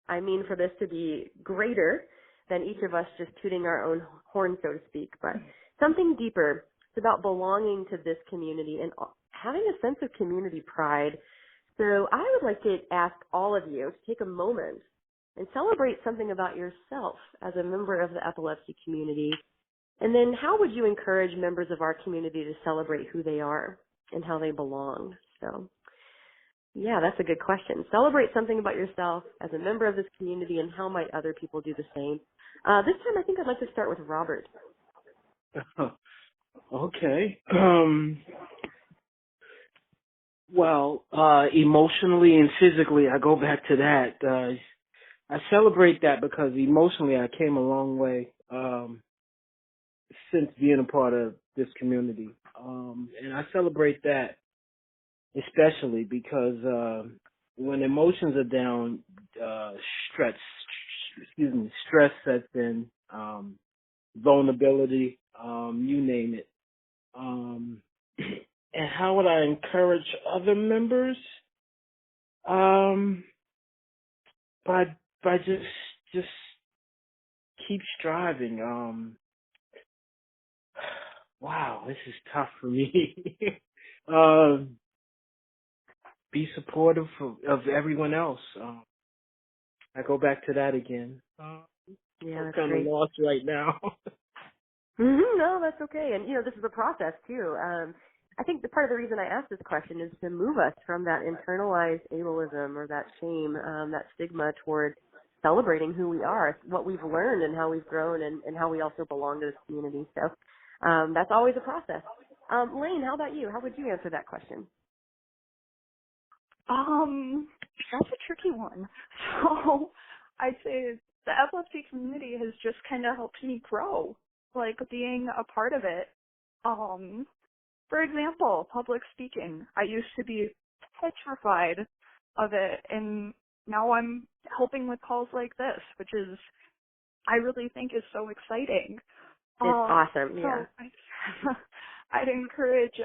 I mean for this to be greater than each of us just tooting our own horn, so to speak, but something deeper. It's about belonging to this community and having a sense of community pride. So I would like to ask all of you to take a moment and celebrate something about yourself as a member of the epilepsy community. And then how would you encourage members of our community to celebrate who they are and how they belong? So, yeah, that's a good question. Celebrate something about yourself as a member of this community, and how might other people do the same? This time I think I'd like to start with Robert. Okay. Well, emotionally and physically, I go back to that. I celebrate that because emotionally I came a long way since being a part of this community. And I celebrate that especially because when emotions are down, stress sets in, vulnerability, you name it. And how would I encourage other members? By just keep striving. Wow, this is tough for me. Be supportive of everyone else. I go back to that again. Yeah, I'm that's kind of great. lost right now. No, that's okay. And, this is a process, too. I think the part of the reason I asked this question is to move us from that internalized ableism or that shame, that stigma toward celebrating who we are, what we've learned and how we've grown and how we also belong to this community. So that's always a process. Lane, how about you? How would you answer that question? That's a tricky one. So I'd say the epilepsy community has just kind of helped me grow, like being a part of it. For example, public speaking. I used to be petrified of it, and now I'm helping with calls like this, which is, I really think is so exciting. It's awesome, yeah. So I'd encourage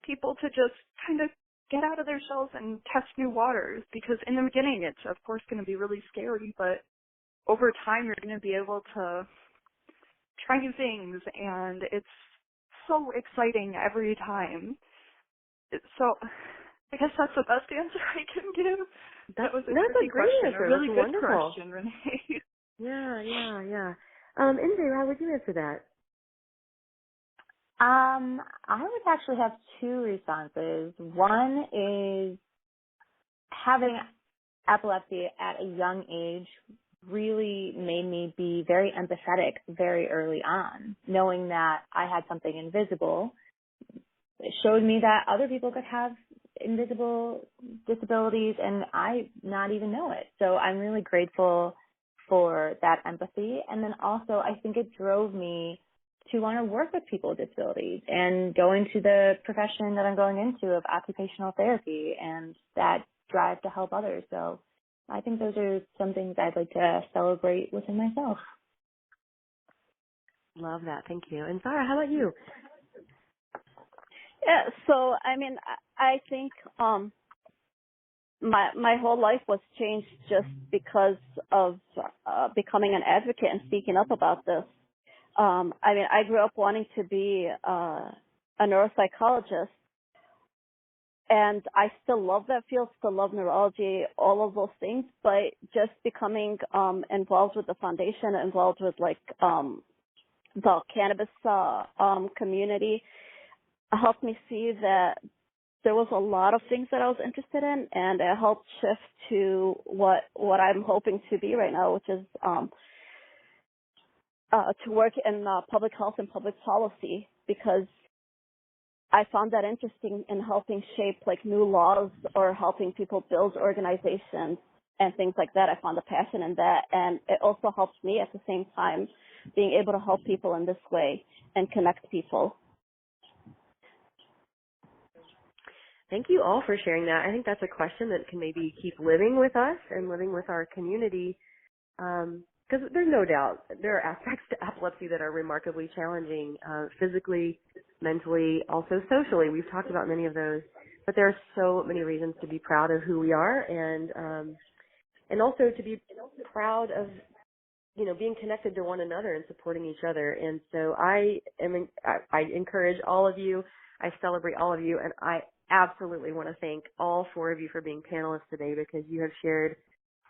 people to just kind of get out of their shells and test new waters, because in the beginning it's of course going to be really scary, but over time you're going to be able to try new things, and it's so exciting every time. So I guess that's the best answer I can give. That was a great question, answer. a really That's good wonderful. question, Renee. Yeah. NJ, how would you answer that? I would actually have two responses. One is having epilepsy at a young age really made me be very empathetic very early on, knowing that I had something invisible. It showed me that other people could have invisible disabilities and I not even know it. So I'm really grateful for that empathy. And then also I think it drove me to want to work with people with disabilities and go into the profession that I'm going into of occupational therapy and that drive to help others. So I think those are some things I'd like to celebrate within myself. Love that. Thank you. And Sarah, how about you? Yeah, so I mean, I think my whole life was changed just because of becoming an advocate and speaking up about this. I mean, I grew up wanting to be a neuropsychologist, and I still love that field, still love neurology, all of those things, but just becoming involved with the foundation, involved with like the cannabis community, helped me see that there was a lot of things that I was interested in, and it helped shift to what I'm hoping to be right now, which is to work in public health and public policy, because I found that interesting in helping shape like new laws or helping people build organizations and things like that. I found a passion in that, and it also helps me at the same time being able to help people in this way and connect people. Thank you all for sharing that. I think that's a question that can maybe keep living with us and living with our community, because there's no doubt there are aspects to epilepsy that are remarkably challenging, physically, mentally, also socially. We've talked about many of those, but there are so many reasons to be proud of who we are, and also to be proud of, you know, being connected to one another and supporting each other. And so I encourage all of you. I celebrate all of you, and I absolutely want to thank all four of you for being panelists today, because you have shared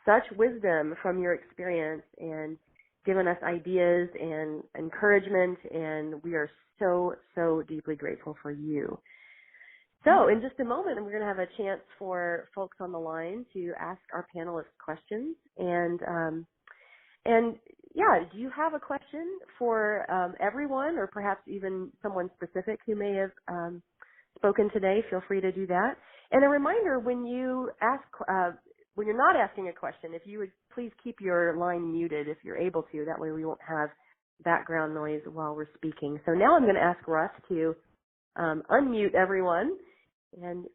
such wisdom from your experience and given us ideas and encouragement, and we are so, so deeply grateful for you. So in just a moment, we're going to have a chance for folks on the line to ask our panelists questions. And yeah, do you have a question for everyone, or perhaps even someone specific who may have spoken today? Feel free to do that. And a reminder, when you ask, when you're not asking a question, if you would please keep your line muted if you're able to. That way we won't have background noise while we're speaking. So now I'm going to ask Russ to unmute everyone. And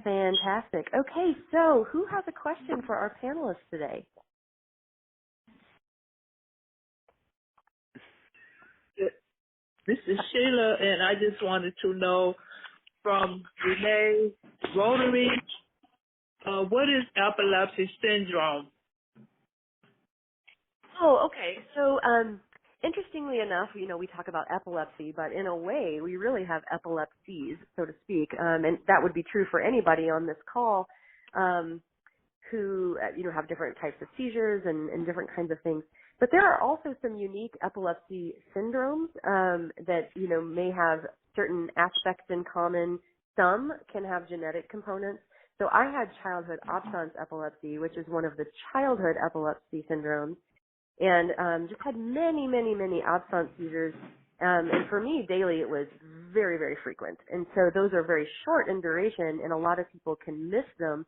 fantastic. Okay, so who has a question for our panelists today? This is Sheila, and I just wanted to know from Renee Rotary, what is epilepsy syndrome? Oh, okay. So, interestingly enough, you know, we talk about epilepsy, but in a way, we really have epilepsies, so to speak, and that would be true for anybody on this call who, you know, have different types of seizures and different kinds of things. But there are also some unique epilepsy syndromes that, you know, may have certain aspects in common. Some can have genetic components. So I had childhood absence epilepsy, which is one of the childhood epilepsy syndromes, and just had many, many, many absence seizures. And for me, daily, it was very, very frequent. And so those are very short in duration, and a lot of people can miss them.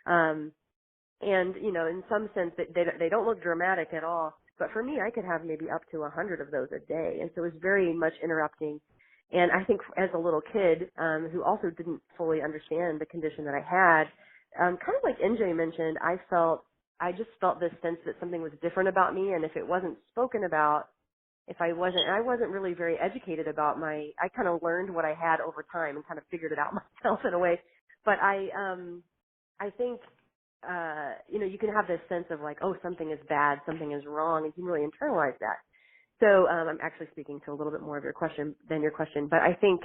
And, you know, in some sense, they don't look dramatic at all. But for me, I could have maybe up to 100 of those a day. And so it was very much interrupting. And I think as a little kid, who also didn't fully understand the condition that I had, kind of like NJ mentioned, I just felt this sense that something was different about me. And if it wasn't spoken about, I wasn't really very educated about I kind of learned what I had over time and kind of figured it out myself in a way. But I think, you can have this sense of like, oh, something is bad, something is wrong, and you can really internalize that. So I'm actually speaking to a little bit more of your question than your question, but I think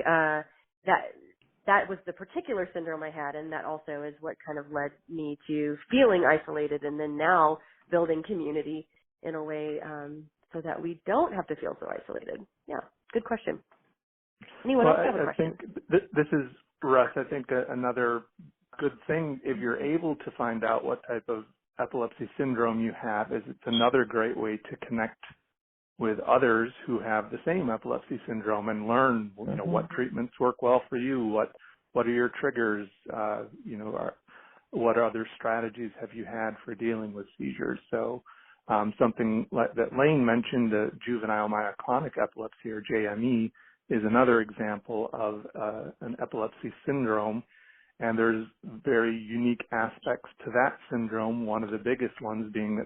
that was the particular syndrome I had, and that also is what kind of led me to feeling isolated, and then now building community in a way so that we don't have to feel so isolated. Yeah, good question. Anyone else have a question? I think this is, Russ, I think another good thing, if you're able to find out what type of epilepsy syndrome you have, is it's another great way to connect with others who have the same epilepsy syndrome and learn, what treatments work well for you, what are your triggers, what other strategies have you had for dealing with seizures. So something like that Lane mentioned, juvenile myoclonic epilepsy, or JME, is another example of an epilepsy syndrome. And there's very unique aspects to that syndrome, one of the biggest ones being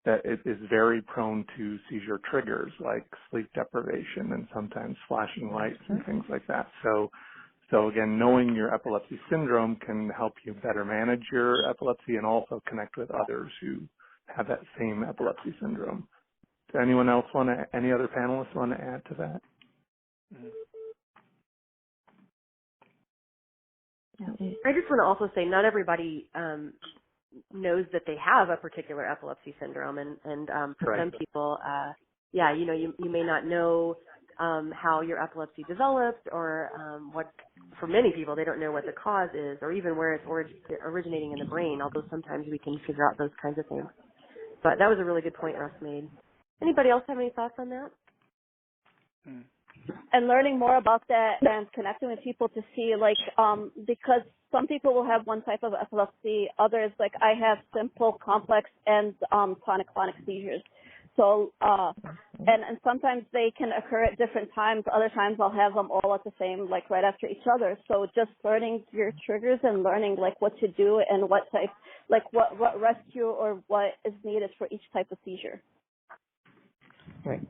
that it is very prone to seizure triggers like sleep deprivation and sometimes flashing lights and things like that. So again, knowing your epilepsy syndrome can help you better manage your epilepsy and also connect with others who have that same epilepsy syndrome. Does anyone else any other panelists want to add to that? I just want to also say not everybody knows that they have a particular epilepsy syndrome, and for some people, you may not know how your epilepsy developed, or what. For many people, they don't know what the cause is, or even where it's originating in the brain. Although sometimes we can figure out those kinds of things. But that was a really good point Russ made. Anybody else have any thoughts on that? And learning more about that and connecting with people to see, because some people will have one type of epilepsy, others, like I have simple, complex, and chronic seizures. So, and sometimes they can occur at different times. Other times I'll have them all at the same, right after each other. So just learning your triggers and learning, what to do and what type, what rescue or what is needed for each type of seizure. Right.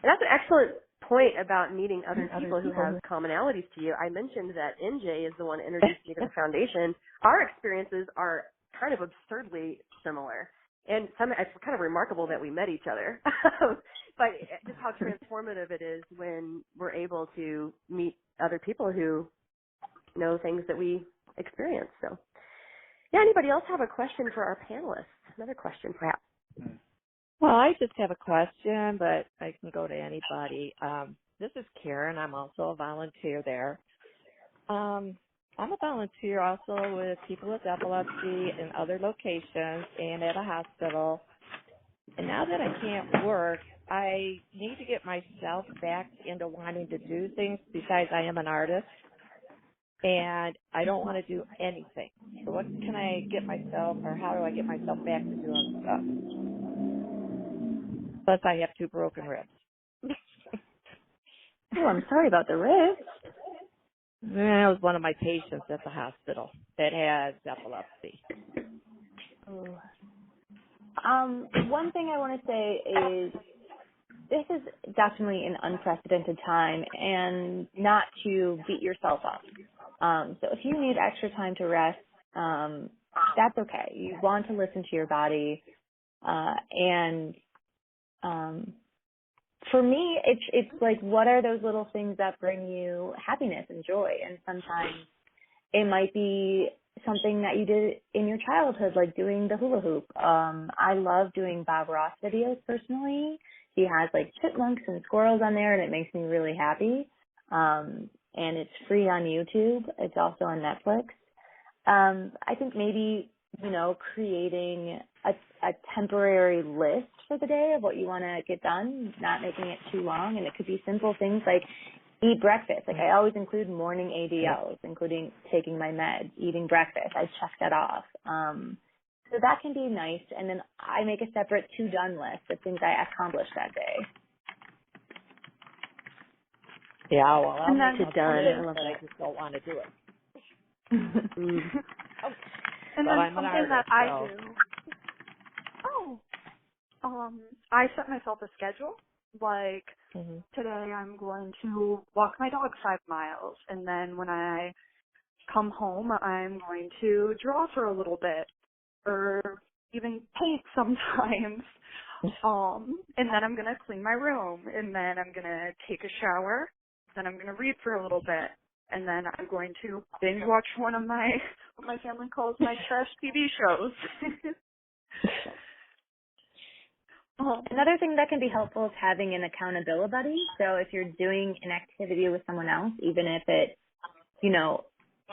That's an excellent point about meeting other people who have commonalities to you. I mentioned that NJ is the one introduced me to the foundation. Our experiences are kind of absurdly similar, and it's kind of remarkable that we met each other. But just how transformative it is when we're able to meet other people who know things that we experience. So, yeah. Anybody else have a question for our panelists? Another question, perhaps. Well, I just have a question, but I can go to anybody. This is Karen. I'm also a volunteer there. I'm a volunteer also with people with epilepsy in other locations and at a hospital. And now that I can't work, I need to get myself back into wanting to do things. Besides, I am an artist, and I don't want to do anything. So what can I get myself, or how do I get myself back to doing stuff? Plus, I have 2 broken ribs. Oh, I'm sorry about the ribs. That was one of my patients at the hospital that has epilepsy. Oh. One thing I want to say is this is definitely an unprecedented time, and not to beat yourself up. So if you need extra time to rest, that's okay. You want to listen to your body, and for me, it's what are those little things that bring you happiness and joy? And sometimes it might be something that you did in your childhood, like doing the hula hoop. I love doing Bob Ross videos personally. He has chipmunks and squirrels on there, and it makes me really happy. And it's free on YouTube. It's also on Netflix. I think maybe, creating a temporary list for the day of what you want to get done, not making it too long. And it could be simple things like eat breakfast. I always include morning ADLs, including taking my meds, eating breakfast. I check that off. So that can be nice. And then I make a separate to-done list of things I accomplished that day. Yeah, well, I'll make it done, but I just don't want to do it. And but then I'm something an that artist, I so. do. I set myself a schedule. Like today, I'm going to walk my dog 5 miles, and then when I come home, I'm going to draw for a little bit, or even paint sometimes. And then I'm gonna clean my room, and then I'm gonna take a shower. Then I'm gonna read for a little bit, and then I'm going to binge watch one of my what my family calls my trash TV shows. Another thing that can be helpful is having an accountability buddy. So if you're doing an activity with someone else, even if it,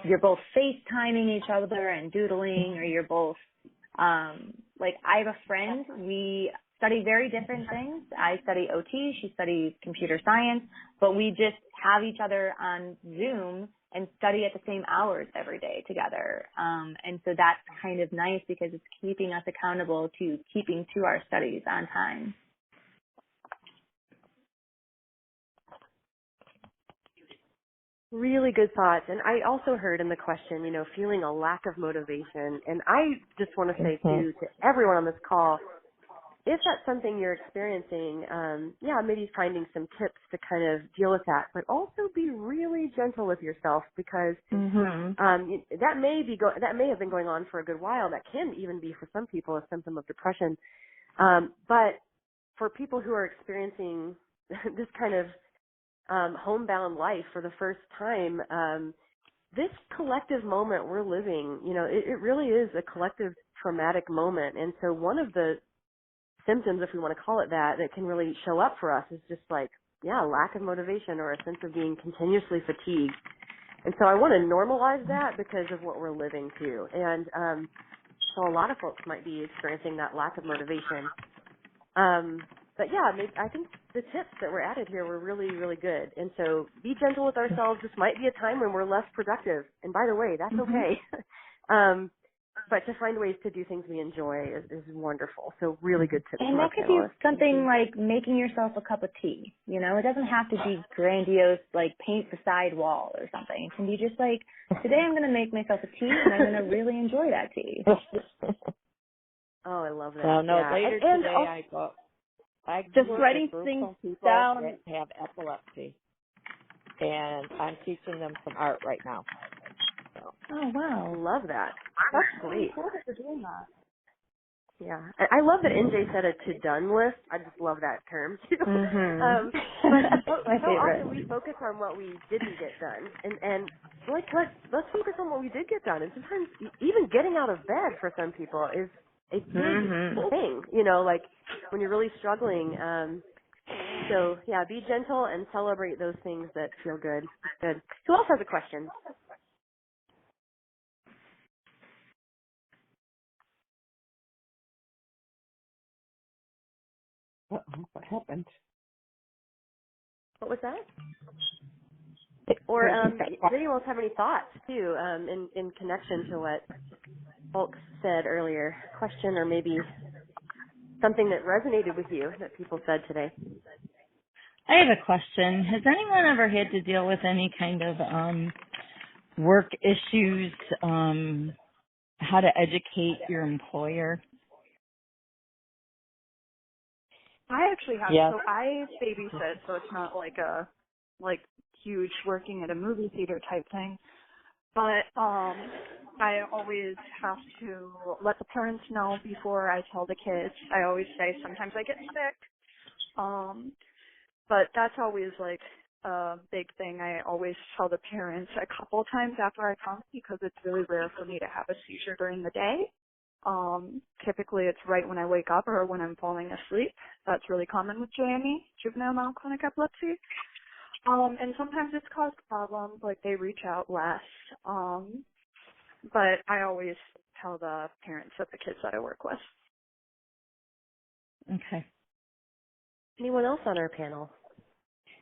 you're both FaceTiming each other and doodling, or you're both, like I have a friend, we study very different things. I study OT, she studies computer science, but we just have each other on Zoom and study at the same hours every day together. And so that's kind of nice because it's keeping us accountable to keeping to our studies on time. Really good thoughts. And I also heard in the question, feeling a lack of motivation. And I just want to say, too, to everyone on this call, if that's something you're experiencing, maybe finding some tips to kind of deal with that, but also be really gentle with yourself, because that may have been going on for a good while. That can even be, for some people, a symptom of depression. But for people who are experiencing this kind of homebound life for the first time, this collective moment we're living, it really is a collective traumatic moment. And so one of the symptoms, if we want to call it that can really show up for us is just lack of motivation, or a sense of being continuously fatigued. And so I want to normalize that because of what we're living too. And so a lot of folks might be experiencing that lack of motivation. But I think the tips that were added here were really, really good. And so be gentle with ourselves. This might be a time when we're less productive. And by the way, that's okay. But to find ways to do things we enjoy is wonderful. So really good tips. And that could be something like making yourself a cup of tea. It doesn't have to be grandiose, like paint the side wall or something. It can be just like, today I'm going to make myself a tea, and I'm going to really enjoy that tea. Oh, I love that. Well, no, later today I just writing things down. That have epilepsy, and I'm teaching them some art right now. So. Oh, wow. Love that. That's great. Cool that you're doing that. Yeah. I love that NJ said a to-done list. I just love that term, too. But so often we focus on what we didn't get done. And let's focus on what we did get done. And sometimes even getting out of bed for some people is a big thing, like when you're really struggling. So, be gentle and celebrate those things that feel good. Good. Who else has a question? What happened? What was that? Or does anyone else have any thoughts, too, in connection to what folks said earlier? Question, or maybe something that resonated with you that people said today? I have a question. Has anyone ever had to deal with any kind of work issues, how to educate your employer? I actually have. Yes. So I babysit, so it's not like a huge working at a movie theater type thing. But I always have to let the parents know before I tell the kids. I always say sometimes I get sick. But that's always a big thing. I always tell the parents a couple times after I come, because it's really rare for me to have a seizure during the day. Typically it's right when I wake up or when I'm falling asleep. That's really common with JME, juvenile myoclonic epilepsy. And sometimes it's caused problems, like they reach out less. But I always tell the parents of the kids that I work with. Okay. Anyone else on our panel?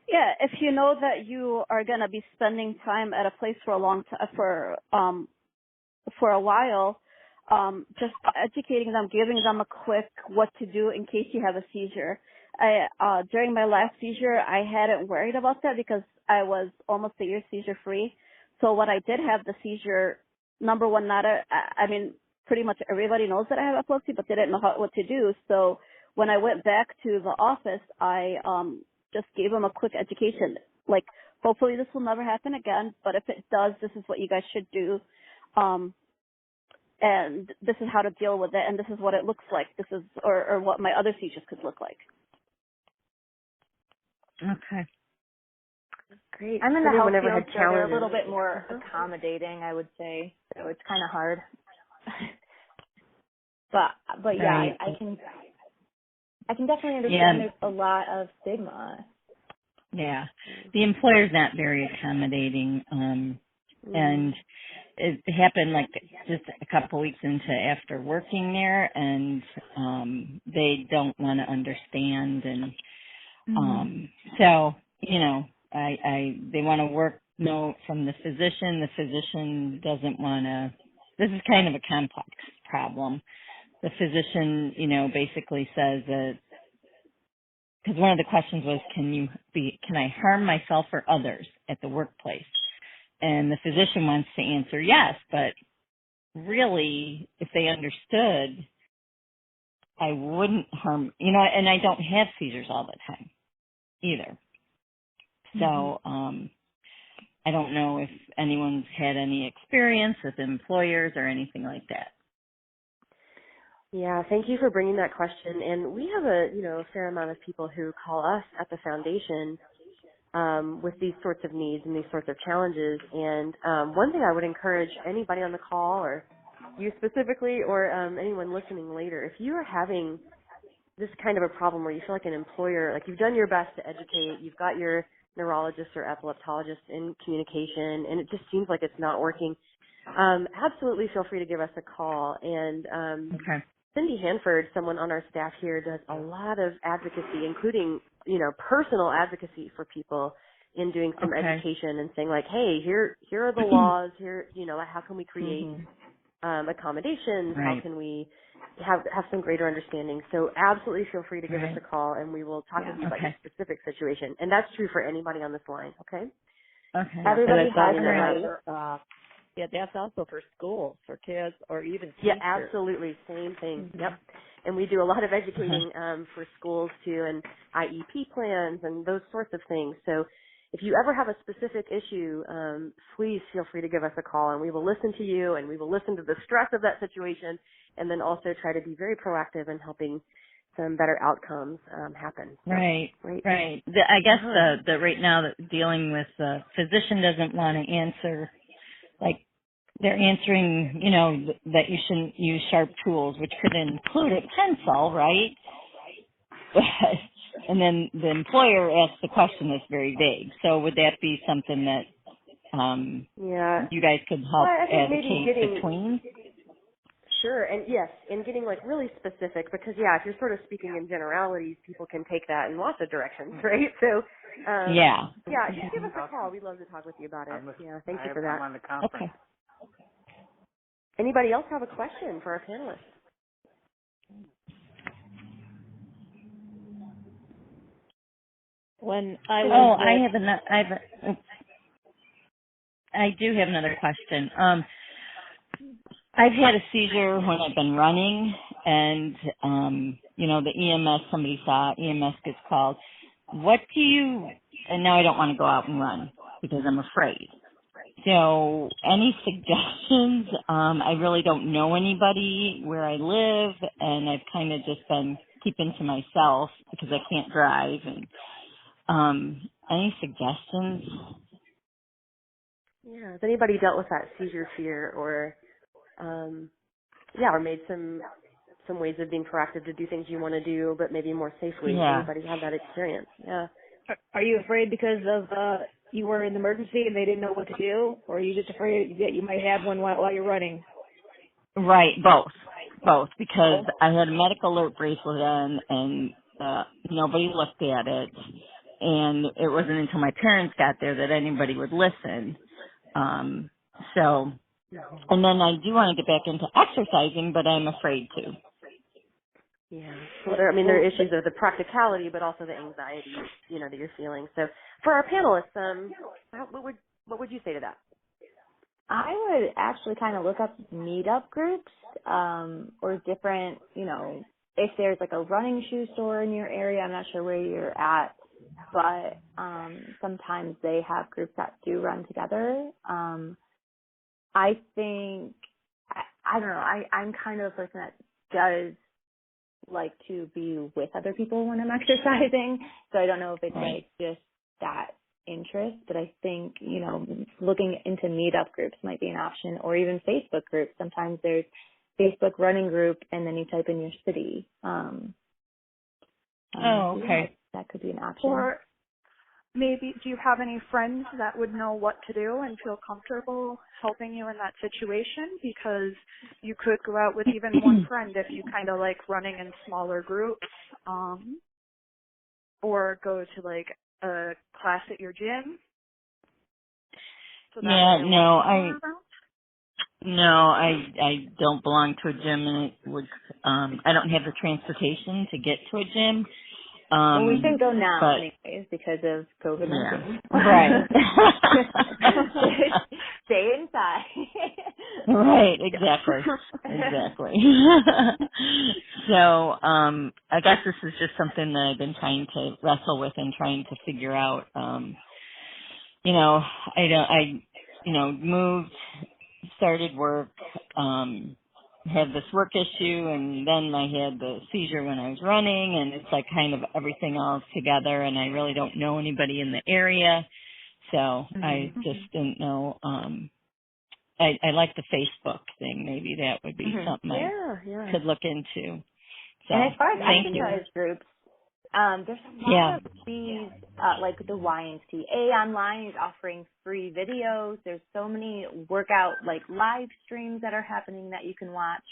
Yeah, if you know that you are going to be spending time at a place for a long time, for a while, just educating them, giving them a quick what to do in case you have a seizure. During my last seizure, I hadn't worried about that because I was almost a year seizure free. So when I did have the seizure, number one, pretty much everybody knows that I have epilepsy, but they didn't know what to do. So when I went back to the office, I just gave them a quick education. Like, hopefully this will never happen again, but if it does, this is what you guys should do. And this is how to deal with it, and this is what it looks like. This is, or what my other seizures could look like. Okay. Great. I'm in the health never field, had so they're a challenges. little bit more accommodating, I would say. So it's kind of hard. but yeah, Right. I can definitely understand there's a lot of stigma. Yeah. The employer's not very accommodating. And it happened like just a couple weeks into after working there, and they don't want to understand, and so they want to work note from the physician. The physician doesn't want to. This is kind of a complex problem. The physician, basically says that, because one of the questions was, can I harm myself or others at the workplace? And the physician wants to answer yes, but really, if they understood, I wouldn't harm, and I don't have seizures all the time either. So, I don't know if anyone's had any experience with employers or anything like that. Yeah, thank you for bringing that question. And we have a fair amount of people who call us at the foundation with these sorts of needs and these sorts of challenges. And one thing I would encourage anybody on the call, or you specifically, or anyone listening later, if you are having this kind of a problem where you feel like an employer, like you've done your best to educate, you've got your neurologist or epileptologist in communication, and it just seems like it's not working, absolutely feel free to give us a call. And Okay. Cindy Hanford, someone on our staff here, does a lot of advocacy, including, personal advocacy for people in doing some education and saying like, hey, here are the laws, here, how can we create accommodations? Right. How can we have some greater understanding? So absolutely feel free to give us a call, and we will talk with you about your specific situation. And that's true for anybody on this line, okay? Okay. Everybody has that. Yeah, that's also for schools, for kids, or even teachers. Yeah, absolutely. Same thing. Yep. And we do a lot of educating for schools too, and IEP plans and those sorts of things. So if you ever have a specific issue, please feel free to give us a call, and we will listen to you, and we will listen to the stress of that situation, and then also try to be very proactive in helping some better outcomes happen. So, right. I guess the right now that dealing with the physician doesn't want to answer, like they're answering, that you shouldn't use sharp tools, which could include a pencil, right? And then the employer asks the question that's very vague. So would that be something that you guys could help advocate between? Sure, and yes, and getting like really specific, because if you're sort of speaking in generalities, people can take that in lots of directions, right? So just give us a call. We'd love to talk with you about it. Thank you for that. I'm on the conference. Okay. Anybody else have a question for our panelists? I do have another question. I've had a seizure when I've been running, and the EMS, somebody saw EMS gets called. And now I don't want to go out and run because I'm afraid. So any suggestions? I really don't know anybody where I live, and I've kind of just been keeping to myself because I can't drive. And any suggestions? Yeah, has anybody dealt with that seizure fear, or or made some ways of being proactive to do things you want to do, but maybe more safely? Yeah. Anybody have that experience? Yeah. Are you afraid because of you were in an emergency and they didn't know what to do, or are you just afraid that you might have one while you're running? Right, both, because I had a medical alert bracelet on, and nobody looked at it, and it wasn't until my parents got there that anybody would listen. So And then I do want to get back into exercising, but I'm afraid to. Yeah. Well, there are issues of the practicality, but also the anxiety, that you're feeling. So, for our panelists, what would you say to that? I would actually kind of look up meetup groups, or different, if there's like a running shoe store in your area. I'm not sure where you're at, but sometimes they have groups that do run together. I think, I don't know, I'm kind of a person that does like to be with other people when I'm exercising, so I don't know if it's like just that interest, but I think, looking into meetup groups might be an option, or even Facebook groups. Sometimes there's Facebook running group, and then you type in your city. Okay. That could be an option. Or maybe, do you have any friends that would know what to do and feel comfortable helping you in that situation? Because you could go out with even one friend if you kind of like running in smaller groups, or go to like a class at your gym. So I don't belong to a gym, and it would I don't have the transportation to get to a gym. Well, we can go now anyways because of COVID-19. Yeah. Right. Stay inside. Right, exactly. So, I guess this is just something that I've been trying to wrestle with and trying to figure out. Moved, started work, had this work issue, and then I had the seizure when I was running, and it's like kind of everything all together, and I really don't know anybody in the area, so I just didn't know. I like the Facebook thing. Maybe that would be something I could look into. So, and as far as exercise groups, there's a lot of these, like the YMCA online is offering free videos. There's so many workout like live streams that are happening that you can watch.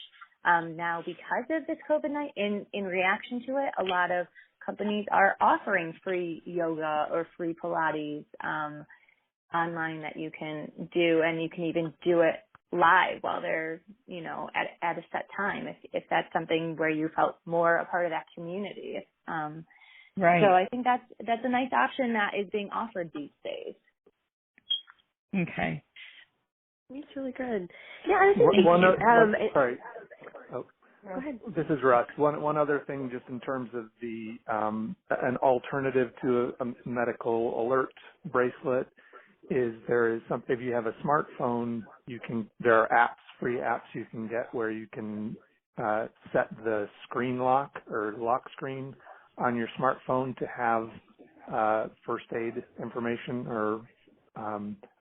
Now, because of this COVID-19, in reaction to it, a lot of companies are offering free yoga or free Pilates online that you can do, and you can even do it live while they're, at a set time, if that's something where you felt more a part of that community. Right. So I think that's a nice option that is being offered these days. Okay. That's really good. Yeah, I think sorry. Go ahead. This is Russ. One other thing, just in terms of the an alternative to a medical alert bracelet, is there is something. If you have a smartphone, there are free apps you can get where you can set the screen lock or lock screen on your smartphone to have first aid information or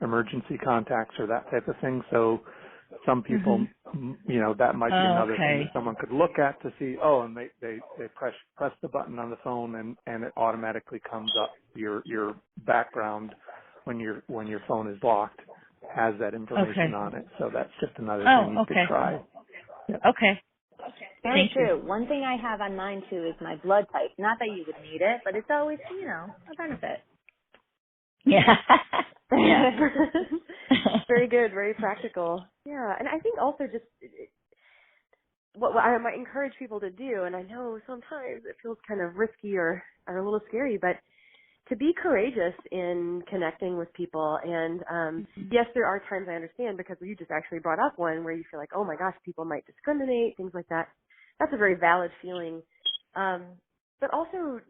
emergency contacts or that type of thing. So some people, that might be another thing that someone could look at to see, and they press the button on the phone and it automatically comes up. Your background when your phone is locked has that information on it. So that's just another thing you could try. Yep. Okay. Very true. One thing I have on mine too is my blood type. Not that you would need it, but it's always, a benefit. Yeah. Very good. Very practical. Yeah. And I think also just what I might encourage people to do, and I know sometimes it feels kind of risky or a little scary, but to be courageous in connecting with people. And yes, there are times I understand, because you just actually brought up one where you feel like, oh my gosh, people might discriminate, things like that. That's a very valid feeling. But also,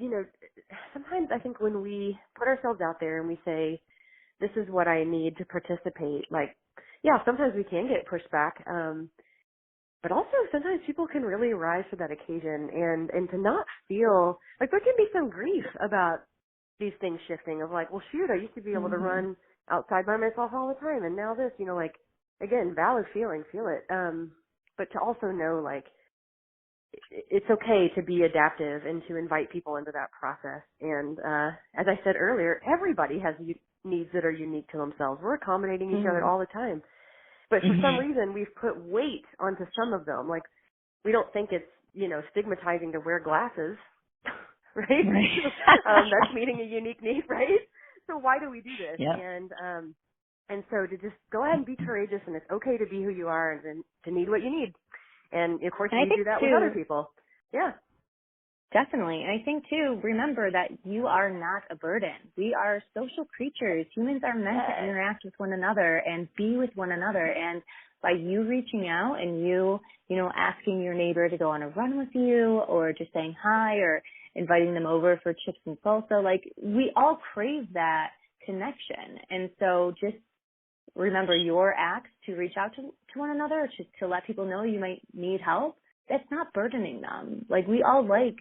sometimes I think when we put ourselves out there and we say, this is what I need to participate, sometimes we can get pushback. But also sometimes people can really rise to that occasion, and to not feel like there can be some grief about these things shifting of like, well, shoot, I used to be able to run outside by myself all the time, and now this, again, valid feeling, feel it. But to also know, it's okay to be adaptive and to invite people into that process. And as I said earlier, everybody has needs that are unique to themselves. We're accommodating each other all the time. But for some reason, we've put weight onto some of them. Like, we don't think it's, stigmatizing to wear glasses, right? That's meeting a unique need, right? So why do we do this? Yep. And And so to just go ahead and be courageous, and it's okay to be who you are and to need what you need. And of course, And I you think do that too, with other people. Yeah. Definitely. And I think too, remember that you are not a burden. We are social creatures. Humans are meant to interact with one another and be with one another. And by you reaching out and you asking your neighbor to go on a run with you, or just saying hi, or inviting them over for chips and salsa, like, we all crave that connection. And so just remember your acts to reach out to one another, to let people know you might need help. That's not burdening them. Like, we all like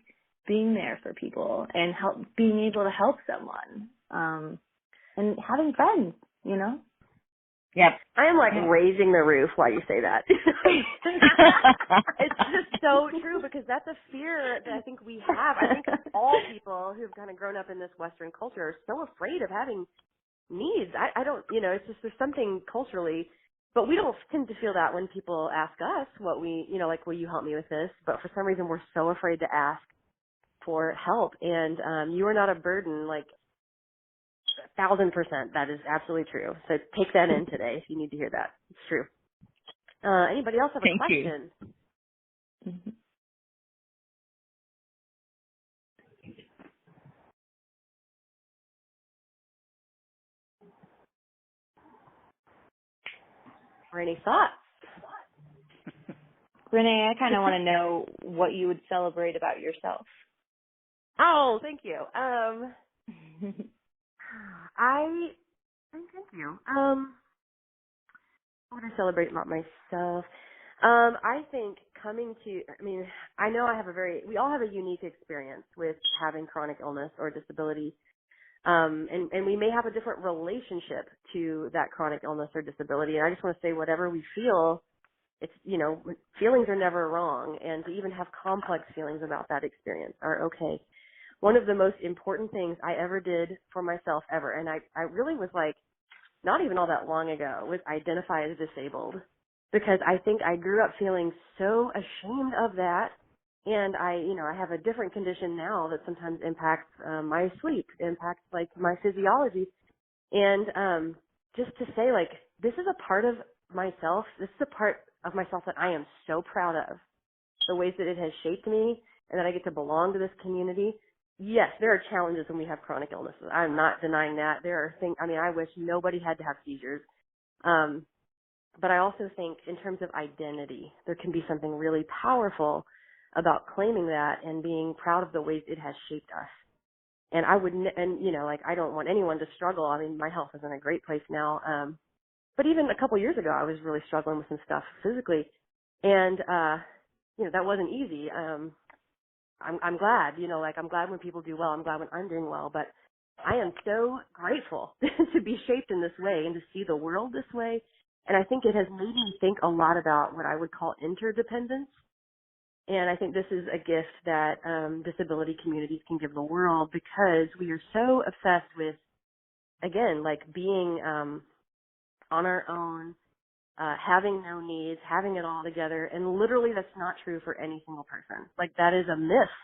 being there for people and being able to help someone, and having friends, Yep. I am like raising the roof while you say that. It's just so true, because that's a fear that I think we have. I think all people who've kind of grown up in this Western culture are so afraid of having needs. I don't, it's just, there's something culturally, but we don't tend to feel that when people ask us what we, like, will you help me with this? But for some reason, we're so afraid to ask for help. And you are not a burden, like, 1,000%. That is absolutely true. So take that in today if you need to hear that. It's true. Anybody else have a question? Mm-hmm. Or any thoughts? Renee, I kind of want to know what you would celebrate about yourself. Oh, thank you. Thank you. What would I celebrate about myself? I think I know we all have a unique experience with having chronic illness or disability. And we may have a different relationship to that chronic illness or disability. And I just want to say, whatever we feel, it's, feelings are never wrong. And to even have complex feelings about that experience are okay. One of the most important things I ever did for myself ever, and I really was like, not even all that long ago, was identify as disabled, because I think I grew up feeling so ashamed of that. And I have a different condition now that sometimes impacts my sleep, impacts like my physiology. And just to say, like, this is a part of myself. This is a part of myself that I am so proud of, the ways that it has shaped me and that I get to belong to this community. Yes, there are challenges when we have chronic illnesses. I'm not denying that. There are things, I wish nobody had to have seizures. But I also think in terms of identity, there can be something really powerful about claiming that and being proud of the ways it has shaped us. And I I don't want anyone to struggle. My health is in a great place now. But even a couple years ago, I was really struggling with some stuff physically. And, that wasn't easy. I'm glad, I'm glad when people do well. I'm glad when I'm doing well. But I am so grateful to be shaped in this way and to see the world this way. And I think it has made me think a lot about what I would call interdependence. And I think this is a gift that disability communities can give the world, because we are so obsessed with, again, like being on our own, having no needs, having it all together. And literally that's not true for any single person. Like, that is a myth.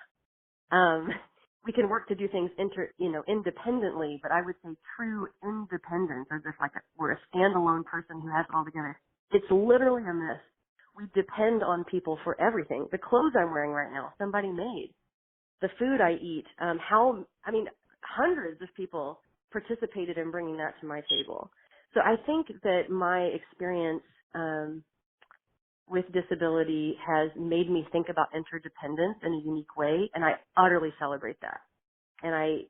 We can work to do things independently, but I would say true independence, as if like we're a standalone person who has it all together. It's literally a myth. We depend on people for everything. The clothes I'm wearing right now, somebody made. The food I eat, hundreds of people participated in bringing that to my table. So I think that my experience with disability has made me think about interdependence in a unique way, and I utterly celebrate that. And I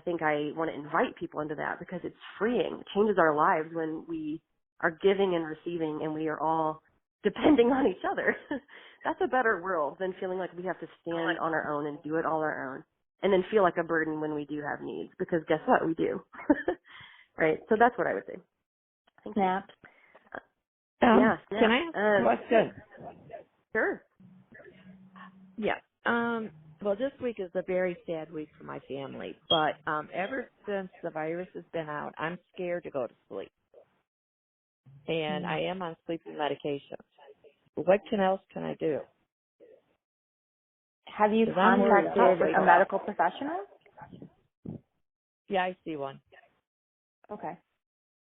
think I want to invite people into that, because it's freeing. It changes our lives when we are giving and receiving, and we are all depending on each other. That's a better world than feeling like we have to stand on our own and do it all our own, and then feel like a burden when we do have needs, because guess what? We do. Right? So that's what I would say. Thank you. Yeah. Yeah. Can I ask a question? Sure. Yeah. Well, this week is a very sad week for my family, but ever since the virus has been out, I'm scared to go to sleep. And I am on sleeping medication. What else can I do? Have you contacted a medical professional? Yeah, I see one. Okay.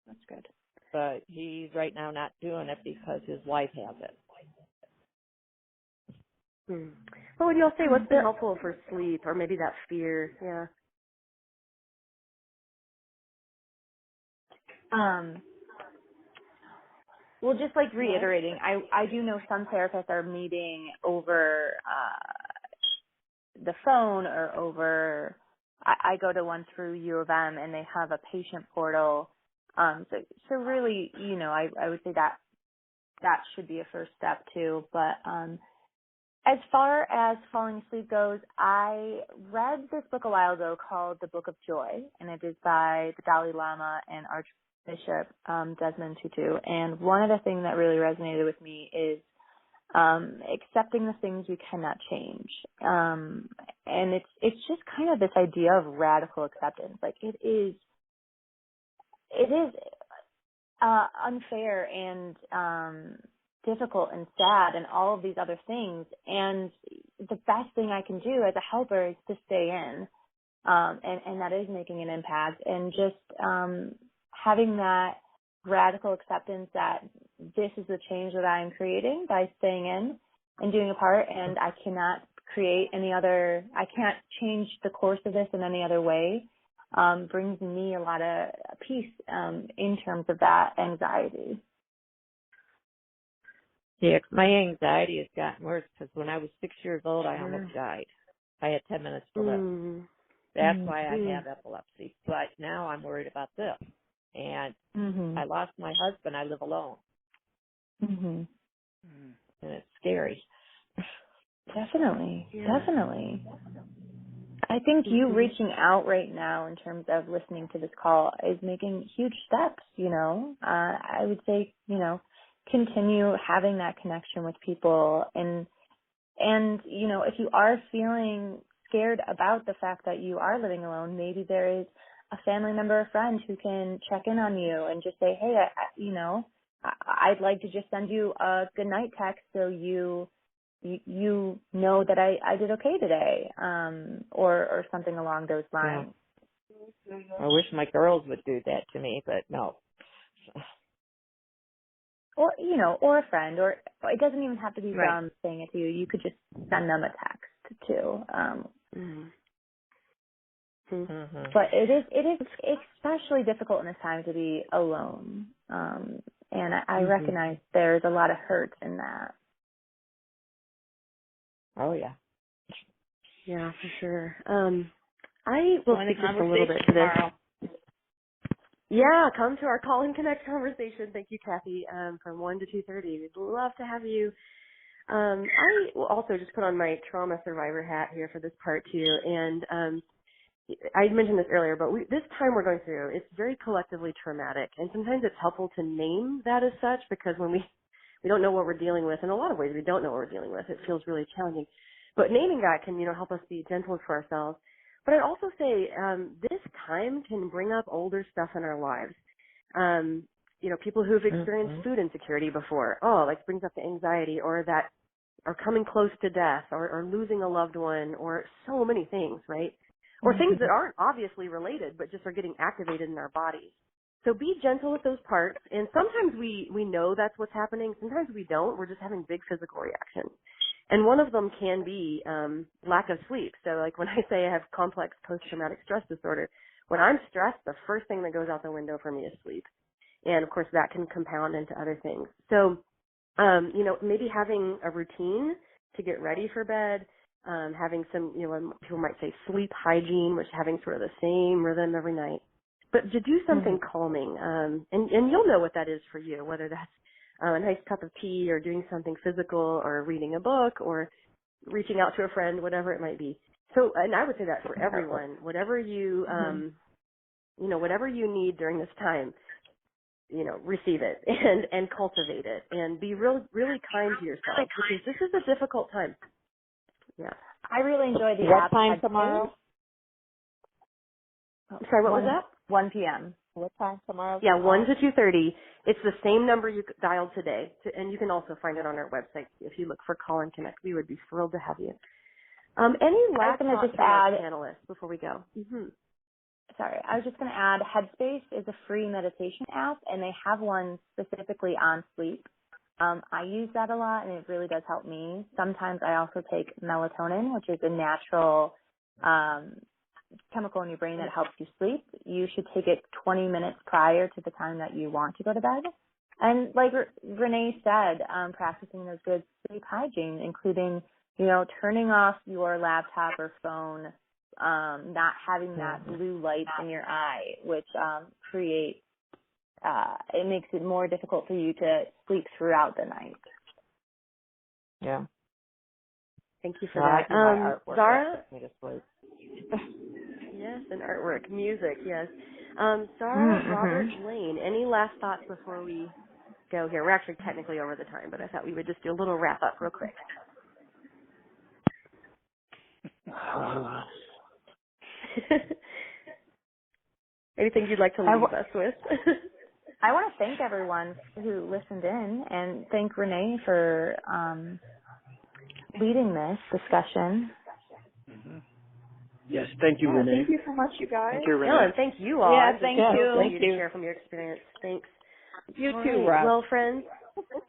That's good. but he's right now not doing it because his wife has it. What would y'all say? What's been helpful for sleep, or maybe that fear? Yeah. Well, just like reiterating, I do know some therapists are meeting over the phone or over. I go to one through U of M, and they have a patient portal. So really, I would say that should be a first step too. But as far as falling asleep goes, I read this book a while ago called The Book of Joy, and it is by the Dalai Lama and Archbishop Desmond Tutu. And one of the things that really resonated with me is accepting the things we cannot change. And it's just kind of this idea of radical acceptance. Like it is unfair and difficult and sad and all of these other things. And the best thing I can do as a helper is to stay in. And that is making an impact. And just having that radical acceptance that this is the change that I'm creating by staying in and doing a part, and I cannot I can't change the course of this in any other way, brings me a lot of peace in terms of that anxiety. Yeah, my anxiety has gotten worse because when I was 6 years old, I almost died. I had 10 minutes to live. That's why I have epilepsy. But now I'm worried about this. And I lost my husband. I live alone. And it's scary. Definitely. I think you reaching out right now in terms of listening to this call is making huge steps, I would say, continue having that connection with people. And if you are feeling scared about the fact that you are living alone, maybe there is a family member or friend who can check in on you and just say, hey, I'd like to just send you a good night text so you know that I did okay today, or something along those lines. Yeah. I wish my girls would do that to me, but no. Or a friend, or it doesn't even have to be them saying it to you. You could just send them a text too. But it is especially difficult in this time to be alone. And I recognize there's a lot of hurt in that. Oh yeah. Yeah, for sure. I will speak just a little bit to this. Yeah, come to our Call and Connect conversation. Thank you, Kathy, from 1 to 2:30. We'd love to have you. I will also just put on my trauma survivor hat here for this part too. And I mentioned this earlier, but this time we're going through, it's very collectively traumatic. And sometimes it's helpful to name that as such, because when we don't know what we're dealing with, in a lot of ways we don't know what we're dealing with, it feels really challenging. But naming that can, help us be gentle for ourselves. But I'd also say this time can bring up older stuff in our lives. People who've experienced food insecurity before, brings up the anxiety, or that are coming close to death, or losing a loved one, or so many things, right? Or things that aren't obviously related, but just are getting activated in our bodies. So be gentle with those parts. And sometimes we know that's what's happening. Sometimes we don't. We're just having big physical reactions. And one of them can be lack of sleep. So like when I say I have complex post-traumatic stress disorder, when I'm stressed, the first thing that goes out the window for me is sleep. And, of course, that can compound into other things. So, maybe having a routine to get ready for bed, having some, people might say sleep hygiene, which having sort of the same rhythm every night. But to do something calming, and you'll know what that is for you, whether that's a nice cup of tea or doing something physical or reading a book or reaching out to a friend, whatever it might be. So, and I would say that for everyone, whatever you, whatever you need during this time, receive it and cultivate it and be really kind to yourself, because this is a difficult time. Yeah. I really enjoy the What app. time tomorrow? Sorry, what was that? 1 p.m. What time tomorrow? Yeah, 1 to 2:30. It's the same number you dialed today, and you can also find it on our website. If you look for Call and Connect, we would be thrilled to have you. Any last thoughts from our panelists before we go? Sorry, I was just going to add, Headspace is a free meditation app, and they have one specifically on sleep. I use that a lot, and it really does help me. Sometimes I also take melatonin, which is a natural chemical in your brain that helps you sleep. You should take it 20 minutes prior to the time that you want to go to bed. And like Renee said, practicing those good sleep hygiene, including, turning off your laptop or phone, not having that blue light in your eye, which creates, it makes it more difficult for you to sleep throughout the night. Yeah. Thank you for that. Zara? Yes, and artwork, music, yes. Zara, Robert, Lane, any last thoughts before we go here? We're actually technically over the time, but I thought we would just do a little wrap up real quick. Anything you'd like to leave us with? I want to thank everyone who listened in and thank Renee for leading this discussion. Yes, thank you, Renee. Thank you so much, you guys. Thank you, Renee. No, and thank you all. Yeah, thank you. Thank you to share from your experience. Thanks. You too, Russ. Well, friends.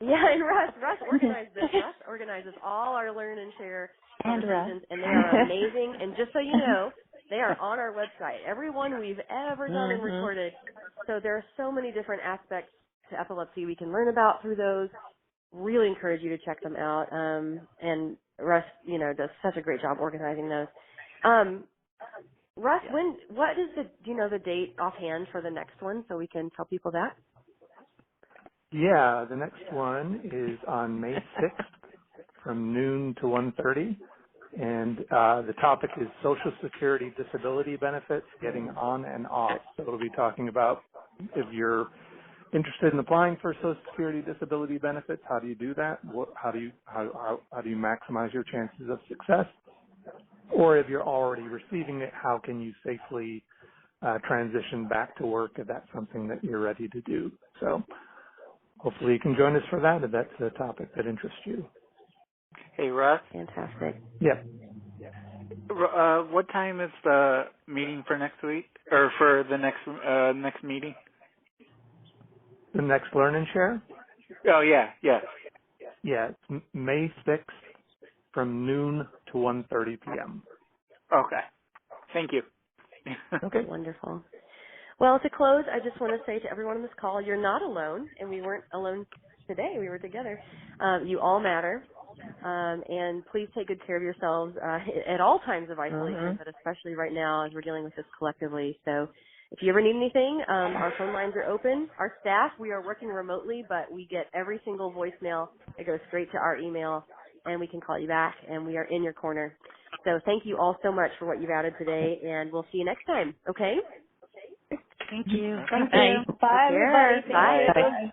Yeah, and Russ organized this. Russ organizes all our Learn and Share conversations, and they are amazing. And just so you know, they are on our website. Every one we've ever done and recorded. So there are so many different aspects to epilepsy we can learn about through those. Really encourage you to check them out. And Russ, does such a great job organizing those. Russ, do you know the date offhand for the next one so we can tell people that? Yeah, the next one is on May 6th from noon to 1:30. And the topic is Social Security disability benefits, getting on and off. So we'll be talking about if you're interested in applying for Social Security disability benefits, how do you do that? How do you maximize your chances of success? Or if you're already receiving it, how can you safely transition back to work if that's something that you're ready to do? So hopefully you can join us for that if that's a topic that interests you. Hey, Russ. Fantastic. Yeah. What time is the meeting for next week, or for the next meeting? The next Learn and Share? Oh, yeah. Yeah, it's May 6th from noon to 1:30 p.m. Okay. Thank you. Okay. Wonderful. Well, to close, I just want to say to everyone on this call, you're not alone, and we weren't alone today. We were together. You all matter, and please take good care of yourselves at all times of isolation, but especially right now as we're dealing with this collectively. So if you ever need anything, our phone lines are open. Our staff, we are working remotely, but we get every single voicemail. It goes straight to our email, and we can call you back, and we are in your corner. So thank you all so much for what you've added today, and we'll see you next time, okay? Thank you. Bye. Bye, everybody. Bye.